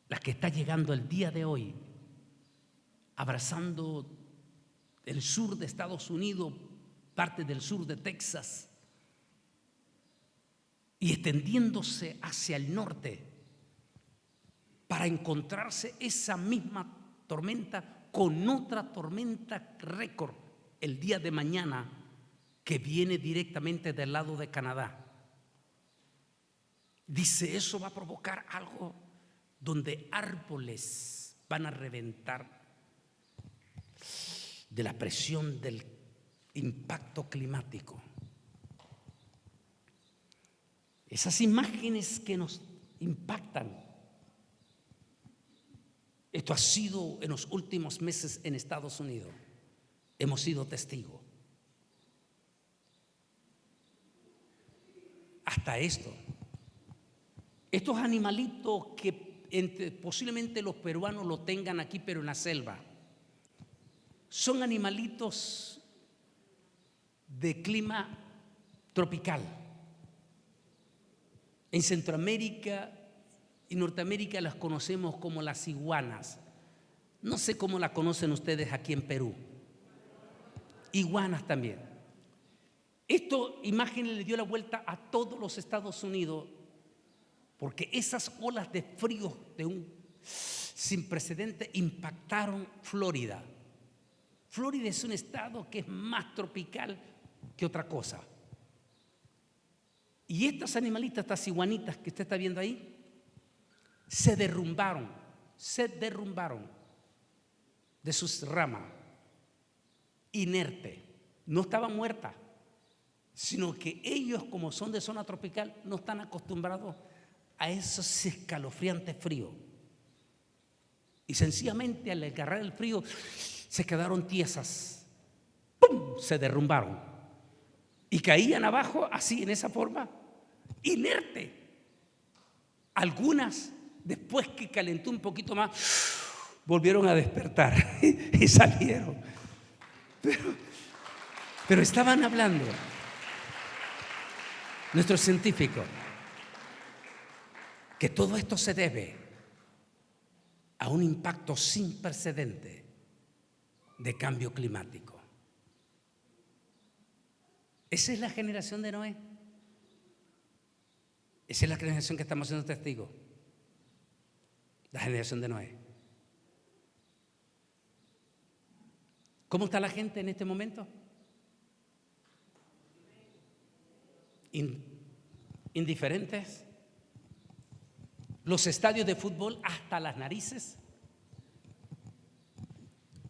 la que está llegando el día de hoy, abrazando el sur de Estados Unidos, parte del sur de Texas, y extendiéndose hacia el norte, para encontrarse esa misma tormenta con otra tormenta récord el día de mañana, que viene directamente del lado de Canadá. Dice, eso va a provocar algo donde árboles van a reventar de la presión del impacto climático. Esas imágenes que nos impactan. Esto ha sido en los últimos meses en Estados Unidos. Hemos sido testigos. Hasta esto. Estos animalitos que posiblemente los peruanos lo tengan aquí, pero en la selva, son animalitos de clima tropical. En Centroamérica y Norteamérica las conocemos como las iguanas. No sé cómo la conocen ustedes aquí en Perú. Iguanas también. Esto, imágenes, le dio la vuelta a todos los Estados Unidos, porque esas olas de frío sin precedente impactaron Florida. Florida es un estado que es más tropical que otra cosa. Y estas animalitas, estas iguanitas que usted está viendo ahí, se derrumbaron de sus ramas, inerte. No estaban muertas, sino que ellos, como son de zona tropical, no están acostumbrados a esos escalofriantes fríos. Y sencillamente al agarrar el frío se quedaron tiesas. ¡Pum! Se derrumbaron. Y caían abajo así, en esa forma, inerte. Algunas, después que calentó un poquito más, volvieron a despertar y salieron. Pero estaban hablando nuestros científicos que todo esto se debe a un impacto sin precedente de cambio climático. Esa es la generación de Noé. Esa es la generación que estamos siendo testigos. La generación de Noé. ¿Cómo está la gente en este momento? Indiferentes. Los estadios de fútbol hasta las narices,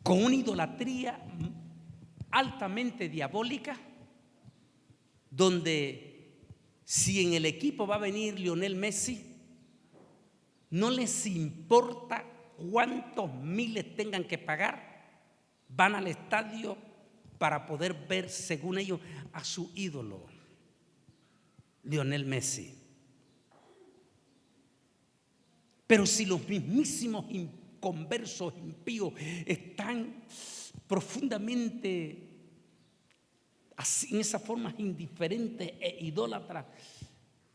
con una idolatría altamente diabólica, donde si en el equipo va a venir Lionel Messi, no les importa cuántos miles tengan que pagar, van al estadio para poder ver, según ellos, a su ídolo, Lionel Messi. Pero si los mismísimos inconversos, impíos, están profundamente así, en esas formas indiferentes e idólatras,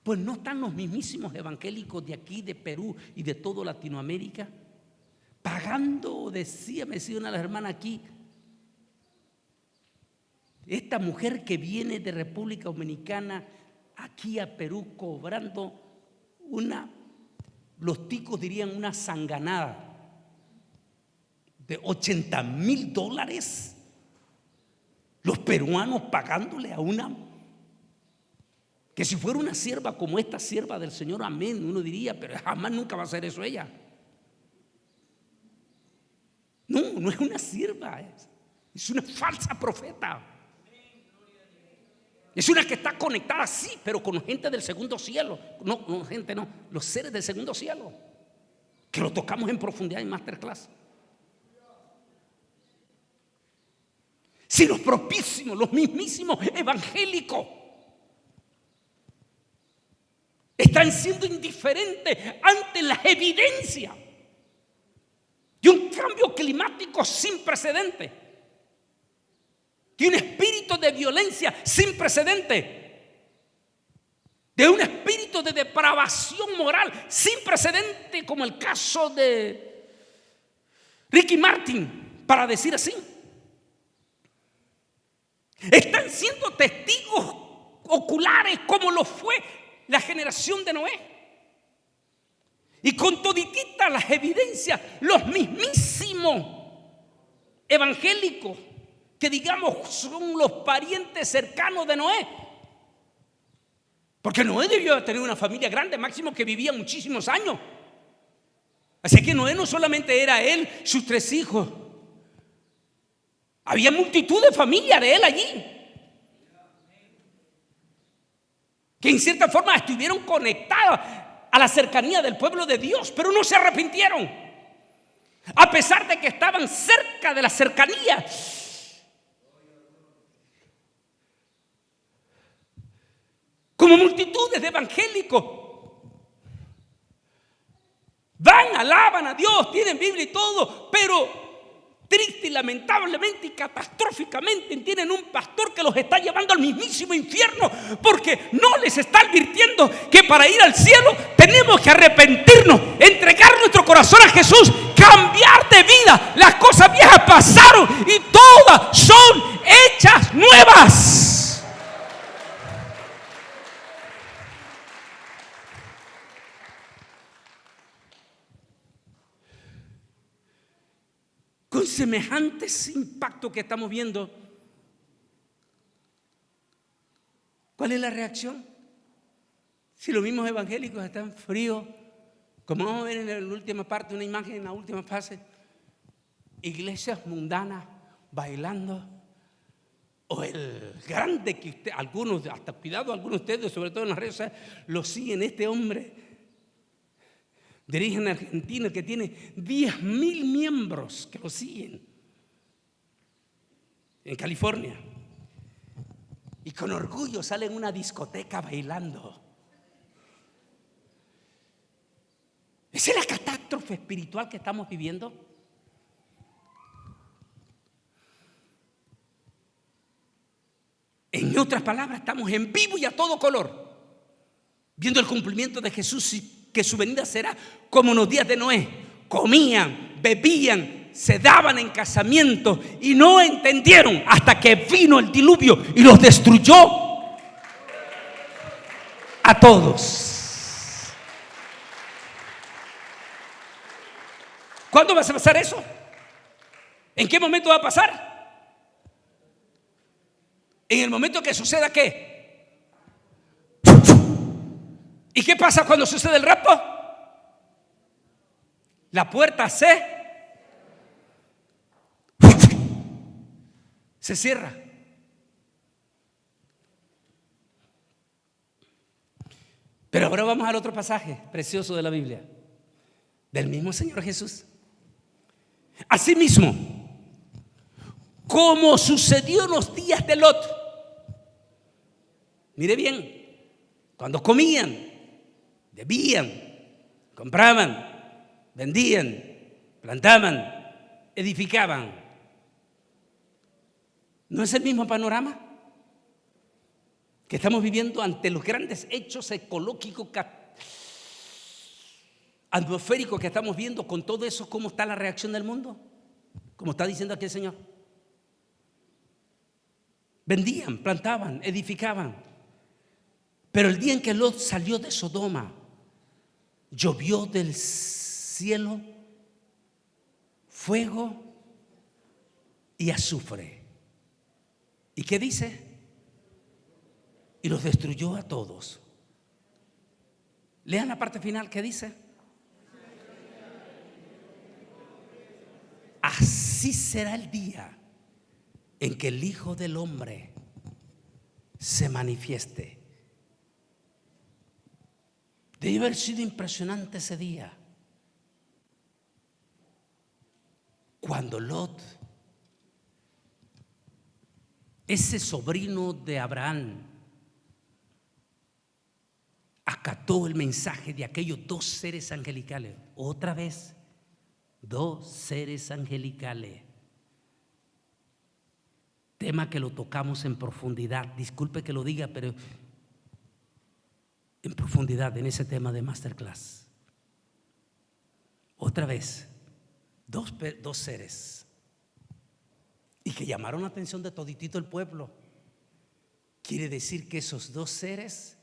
pues no están los mismísimos evangélicos de aquí, de Perú y de toda Latinoamérica, pagando, me decía una de las hermanas aquí, esta mujer que viene de República Dominicana aquí a Perú cobrando los ticos dirían una sanganada de $80,000, los peruanos pagándole a una, que si fuera una sierva como esta sierva del Señor, amén, uno diría, pero jamás nunca va a hacer eso ella. No es una sierva, es una falsa profeta. Es una que está conectada, sí, pero con gente del segundo cielo. No, los seres del segundo cielo, que lo tocamos en profundidad en Masterclass. Si los propísimos, los mismísimos evangélicos están siendo indiferentes ante la evidencia de un cambio climático sin precedentes, de un espíritu de violencia sin precedente, de un espíritu de depravación moral sin precedente, como el caso de Ricky Martin, para decir así. Están siendo testigos oculares como lo fue la generación de Noé. Y con todititas las evidencias, los mismísimos evangélicos, que digamos son los parientes cercanos de Noé, porque Noé debió tener una familia grande, máximo que vivía muchísimos años. Así que Noé no solamente era él, sus 3 hijos, había multitud de familia de él allí, que en cierta forma estuvieron conectados a la cercanía del pueblo de Dios, pero no se arrepintieron, a pesar de que estaban cerca de la cercanía. Como multitudes de evangélicos van, alaban a Dios, tienen Biblia y todo, pero triste y lamentablemente y catastróficamente tienen un pastor que los está llevando al mismísimo infierno, porque no les está advirtiendo que para ir al cielo tenemos que arrepentirnos, entregar nuestro corazón a Jesús, cambiar de vida. Las cosas viejas pasaron y todas son hechas nuevas. Con semejantes impactos que estamos viendo, ¿cuál es la reacción? Si los mismos evangélicos están fríos, como vamos a ver en la última parte, una imagen en la última fase, iglesias mundanas bailando, o el grande que algunos, hasta cuidado, algunos de ustedes, sobre todo en las redes sociales, lo siguen, este hombre de origen argentino que tiene 10,000 miembros que lo siguen en California, y con orgullo sale en una discoteca bailando. ¿Esa es la catástrofe espiritual que estamos viviendo? En otras palabras, estamos en vivo y a todo color viendo el cumplimiento de Jesús, y que su venida será como en los días de Noé. Comían, bebían, se daban en casamiento y no entendieron hasta que vino el diluvio y los destruyó a todos. ¿Cuándo va a pasar eso? ¿En qué momento va a pasar? En el momento que suceda ¿qué? ¿Y qué pasa cuando sucede el rapto? La puerta se cierra. Pero ahora vamos al otro pasaje precioso de la Biblia, del mismo Señor Jesús. Asimismo, como sucedió en los días de Lot. Mire bien, cuando comían, bebían, compraban, vendían, plantaban, edificaban. ¿No es el mismo panorama que estamos viviendo ante los grandes hechos ecológicos, atmosféricos que estamos viendo con todo eso? ¿Cómo está la reacción del mundo? Como está diciendo aquí el Señor. Vendían, plantaban, edificaban. Pero el día en que Lot salió de Sodoma, llovió del cielo fuego y azufre. ¿Y qué dice? Y los destruyó a todos. Lean la parte final, ¿qué dice? Así será el día en que el Hijo del Hombre se manifieste. Debe haber sido impresionante ese día, cuando Lot, ese sobrino de Abraham, acató el mensaje de aquellos dos seres angelicales. Otra vez, dos seres angelicales. Tema que lo tocamos en profundidad. Disculpe que lo diga, pero en profundidad en ese tema de Masterclass. Otra vez, dos seres. Y que llamaron la atención de toditito el pueblo. Quiere decir que esos dos seres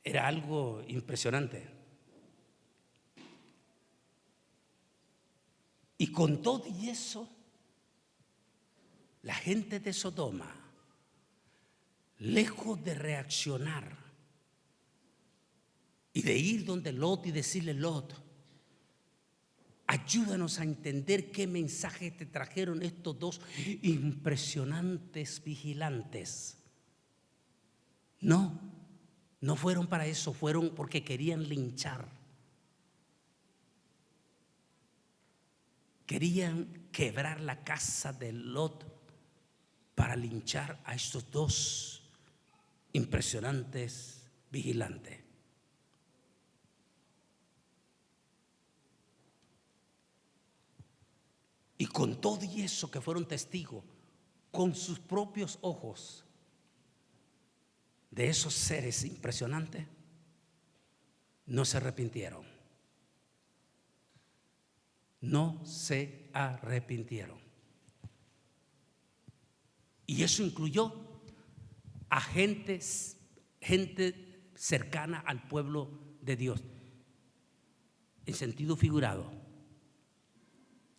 era algo impresionante. Y con todo y eso, la gente de Sodoma, lejos de reaccionar y de ir donde Lot y decirle: Lot, ayúdanos a entender qué mensaje te trajeron estos dos impresionantes vigilantes. No fueron para eso, fueron porque querían linchar. Querían quebrar la casa de Lot para linchar a estos dos impresionantes vigilantes. Y con todo y eso, que fueron testigos con sus propios ojos de esos seres impresionantes, no se arrepintieron. No se arrepintieron. Y eso incluyó a gente cercana al pueblo de Dios, en sentido figurado.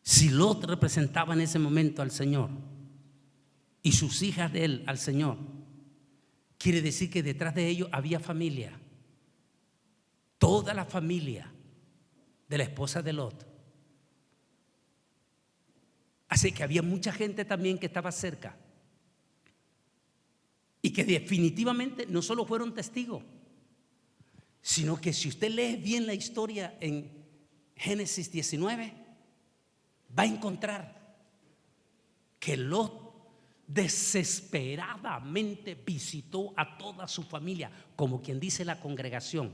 Si Lot representaba en ese momento al Señor y sus hijas de él al Señor, quiere decir que detrás de ellos había familia. Toda la familia de la esposa de Lot. Así que había mucha gente también que estaba cerca y que definitivamente no solo fueron testigos, sino que si usted lee bien la historia en Génesis 19, va a encontrar que Lot desesperadamente visitó a toda su familia, como quien dice la congregación,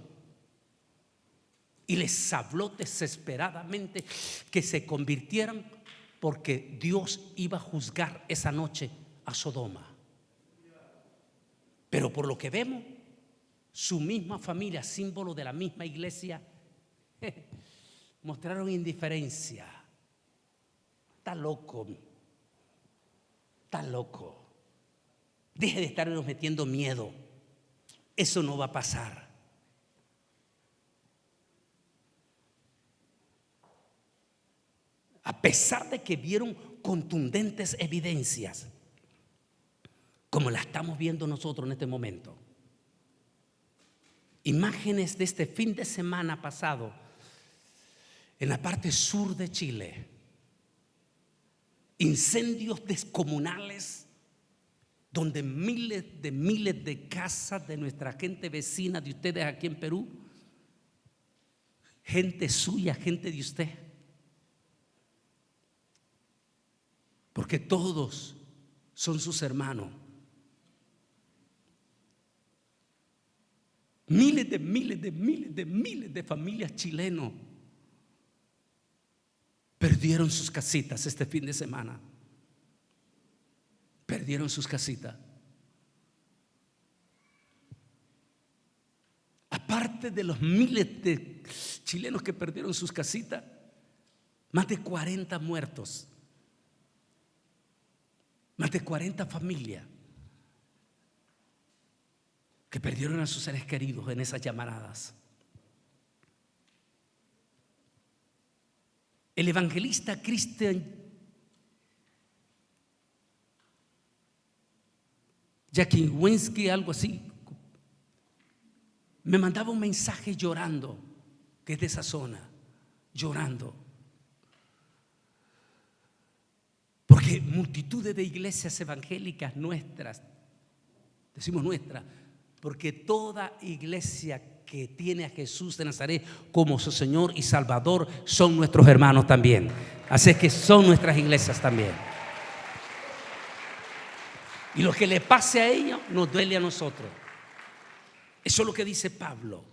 y les habló desesperadamente que se convirtieran, porque Dios iba a juzgar esa noche a Sodoma. Pero por lo que vemos, su misma familia, símbolo de la misma iglesia, mostraron indiferencia. Está loco. Está loco. Deje de estarnos metiendo miedo. Eso no va a pasar. a pesar de que vieron contundentes evidencias, como la estamos viendo nosotros en este momento. Imágenes de este fin de semana pasado en la parte sur de Chile, incendios descomunales donde miles de casas de nuestra gente vecina, de ustedes aquí en Perú, gente suya, gente de usted, porque todos son sus hermanos. Miles de familias chilenos perdieron sus casitas este fin de semana. Perdieron sus casitas. Aparte de los miles de chilenos que perdieron sus casitas, más de 40 muertos, más de 40 familias que perdieron a sus seres queridos en esas llamaradas. El evangelista Christian Jakinwinski, algo así, me mandaba un mensaje llorando, que es de esa zona, llorando, porque multitudes de iglesias evangélicas nuestras, decimos nuestras, porque toda iglesia que tiene a Jesús de Nazaret como su Señor y Salvador son nuestros hermanos también. Así es que son nuestras iglesias también. Y lo que le pase a ellos nos duele a nosotros. Eso es lo que dice Pablo.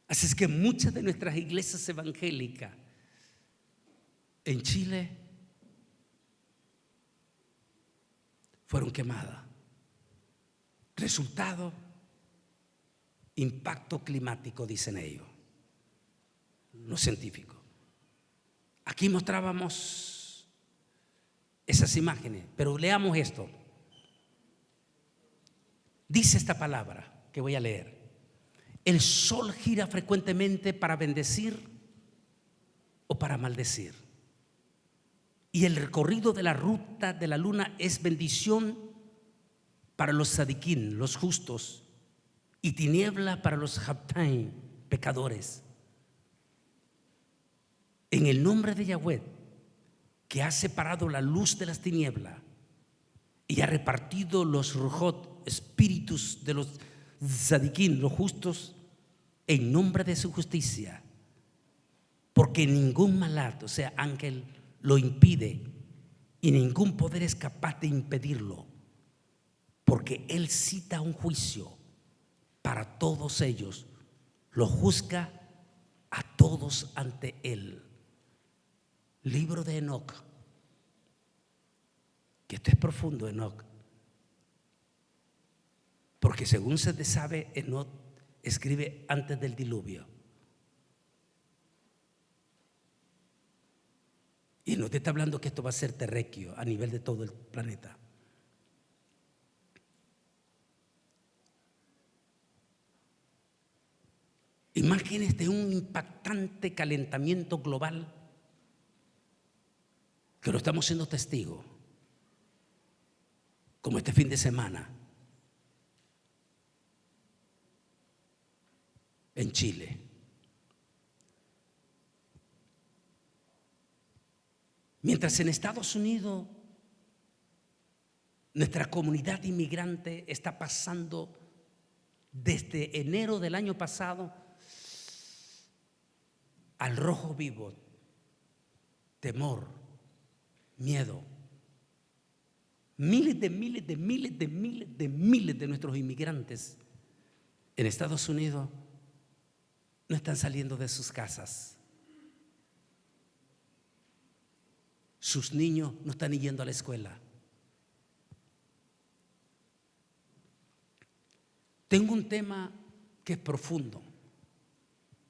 Así es que muchas de nuestras iglesias evangélicas en Chile fueron quemadas. Resultado, impacto climático, dicen ellos, los científicos. Aquí mostrábamos esas imágenes, pero leamos esto. Dice esta palabra que voy a leer: el sol gira frecuentemente para bendecir o para maldecir, y el recorrido de la ruta de la luna es bendición para los tzadikim, los justos, y tiniebla para los habtaim, pecadores. En el nombre de Yahweh, que ha separado la luz de las tinieblas y ha repartido los ruhot, espíritus de los tzadikim, los justos, en nombre de su justicia, porque ningún malad, o sea, ángel, lo impide, y ningún poder es capaz de impedirlo, porque él cita un juicio para todos ellos, los juzga a todos ante él. Libro de Enoc, que esto es profundo, Enoc, porque según se sabe, Enoc escribe antes del diluvio. Y no te está hablando que esto va a ser terráqueo a nivel de todo el planeta. Imágenes de un impactante calentamiento global que lo estamos siendo testigos, como este fin de semana en Chile. Mientras en Estados Unidos nuestra comunidad inmigrante está pasando desde enero del año pasado al rojo vivo, temor, miedo. Miles de nuestros inmigrantes en Estados Unidos no están saliendo de sus casas. Sus niños no están yendo a la escuela. Tengo un tema que es profundo.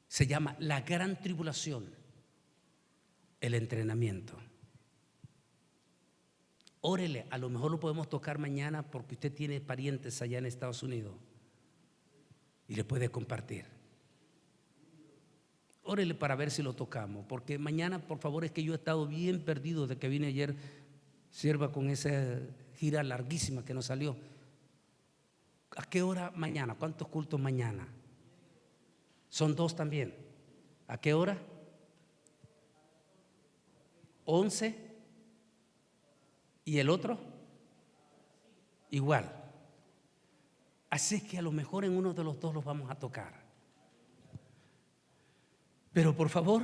Se llama la gran tribulación, el entrenamiento. Órele, a lo mejor lo podemos tocar mañana porque usted tiene parientes allá en Estados Unidos y le puede compartir. órele para ver si lo tocamos, porque mañana, por favor, es que yo he estado bien perdido desde que vine ayer, sierva, con esa gira larguísima que nos salió. ¿A qué hora mañana? ¿Cuántos cultos mañana? Son 2 también. ¿A qué hora? 11. ¿Y el otro? Igual. Así que a lo mejor en uno de los 2 los vamos a tocar. Pero por favor,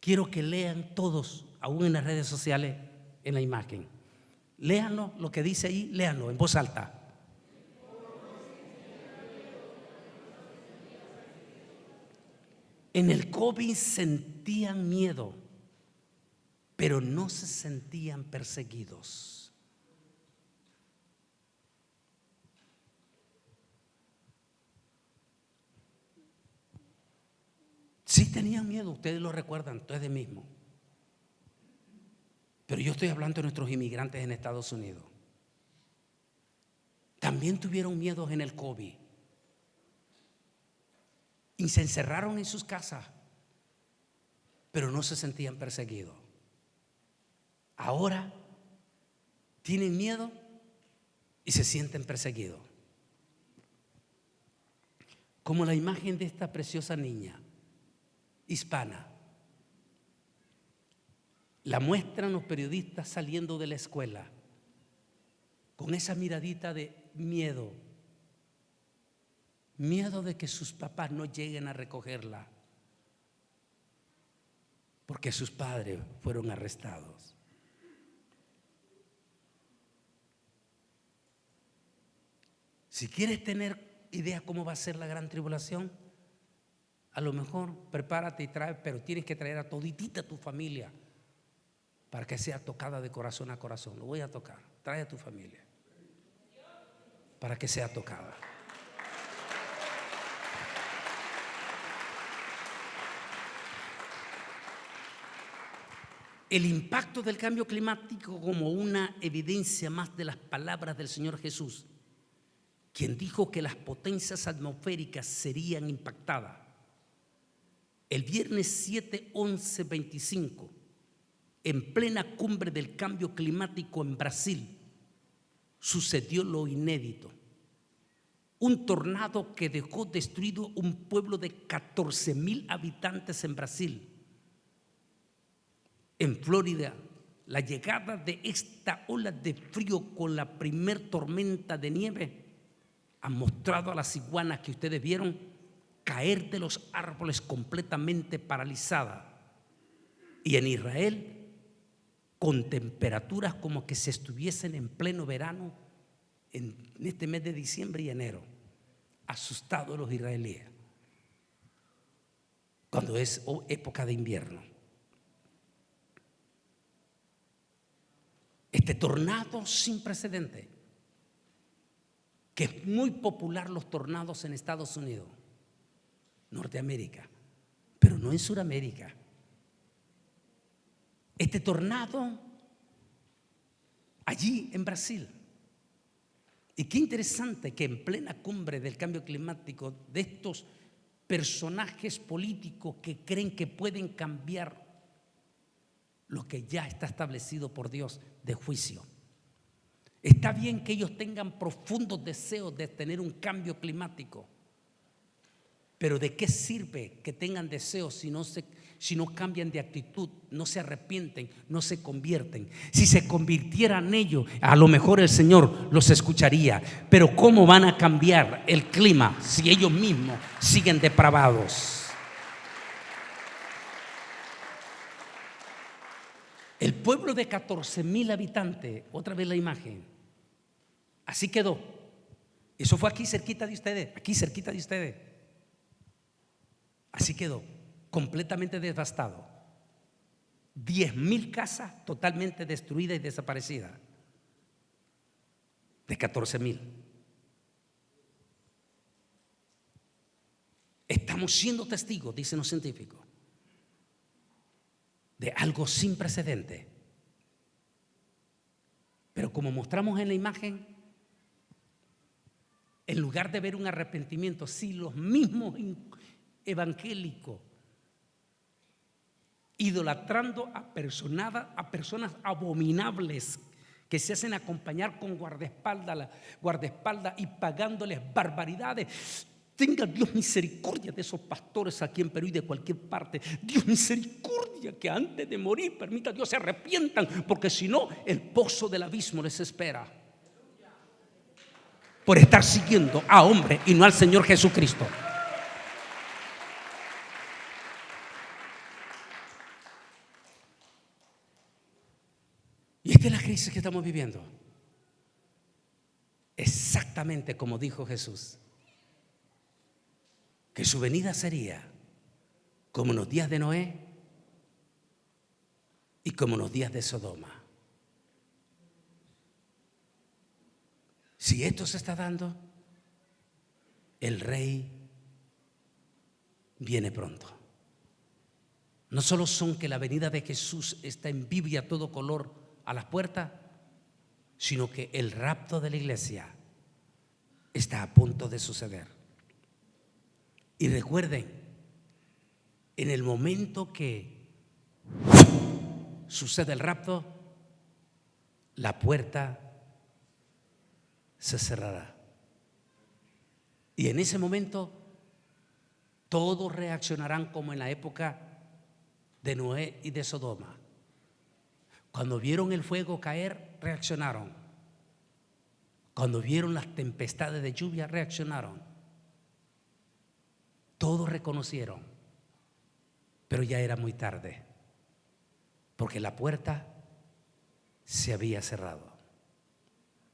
quiero que lean todos, aún en las redes sociales, en la imagen. Léanlo, lo que dice ahí, léanlo en voz alta. En el COVID sentían miedo, pero no se sentían perseguidos. Sí tenían miedo, ustedes lo recuerdan, ustedes mismos. Pero yo estoy hablando de nuestros inmigrantes en Estados Unidos. También tuvieron miedo en el COVID. Y se encerraron en sus casas, pero no se sentían perseguidos. Ahora tienen miedo y se sienten perseguidos. Como la imagen de esta preciosa niña hispana. La muestran los periodistas saliendo de la escuela con esa miradita de miedo. Miedo de que sus papás no lleguen a recogerla porque sus padres fueron arrestados. Si quieres tener idea cómo va a ser la gran tribulación, a lo mejor prepárate y trae, pero tienes que traer a toditita tu familia para que sea tocada de corazón a corazón. Lo voy a tocar. Trae a tu familia para que sea tocada. El impacto del cambio climático como una evidencia más de las palabras del Señor Jesús, quien dijo que las potencias atmosféricas serían impactadas. El viernes 7/11/25, en plena cumbre del cambio climático en Brasil, sucedió lo inédito. Un tornado que dejó destruido un pueblo de 14,000 habitantes en Brasil. En Florida, la llegada de esta ola de frío con la primer tormenta de nieve ha mostrado a las iguanas que ustedes vieron caer de los árboles completamente paralizadas. Y en Israel, con temperaturas como que se estuviesen en pleno verano en este mes de diciembre y enero, asustados los israelíes cuando es época de invierno. Este tornado sin precedente, que es muy popular los tornados en Estados Unidos, Norteamérica, pero no en Sudamérica. Este tornado allí en Brasil. Y qué interesante que en plena cumbre del cambio climático, de estos personajes políticos que creen que pueden cambiar lo que ya está establecido por Dios de juicio. Está bien que ellos tengan profundos deseos de tener un cambio climático, pero ¿de qué sirve que tengan deseos si no cambian de actitud, no se arrepienten, no se convierten? Si se convirtieran ellos, a lo mejor el Señor los escucharía, pero ¿cómo van a cambiar el clima si ellos mismos siguen depravados? El pueblo de 14,000 habitantes, otra vez la imagen, así quedó. Eso fue aquí cerquita de ustedes, Así quedó, completamente devastado. 10,000 casas totalmente destruidas y desaparecidas, de 14,000. Estamos siendo testigos, dicen los científicos, de algo sin precedente. Pero como mostramos en la imagen, en lugar de ver un arrepentimiento, si los mismos evangélico, idolatrando a personas abominables que se hacen acompañar con guardaespaldas y pagándoles barbaridades. Tenga Dios misericordia de esos pastores aquí en Perú y de cualquier parte. Dios misericordia, que antes de morir permita Dios se arrepientan, porque si no el pozo del abismo les espera por estar siguiendo a hombres y no al Señor Jesucristo. Y esta es la crisis que estamos viviendo. Exactamente como dijo Jesús, que su venida sería como en los días de Noé y como en los días de Sodoma. Si esto se está dando, el Rey viene pronto. No solo son que la venida de Jesús está en vivo y a todo color a las puertas, sino que el rapto de la iglesia está a punto de suceder. Y recuerden, en el momento que sucede el rapto, la puerta se cerrará. Y en ese momento todos reaccionarán como en la época de Noé y de Sodoma. Cuando vieron el fuego caer, reaccionaron. Cuando vieron las tempestades de lluvia, reaccionaron. Todos reconocieron, pero ya era muy tarde, porque la puerta se había cerrado.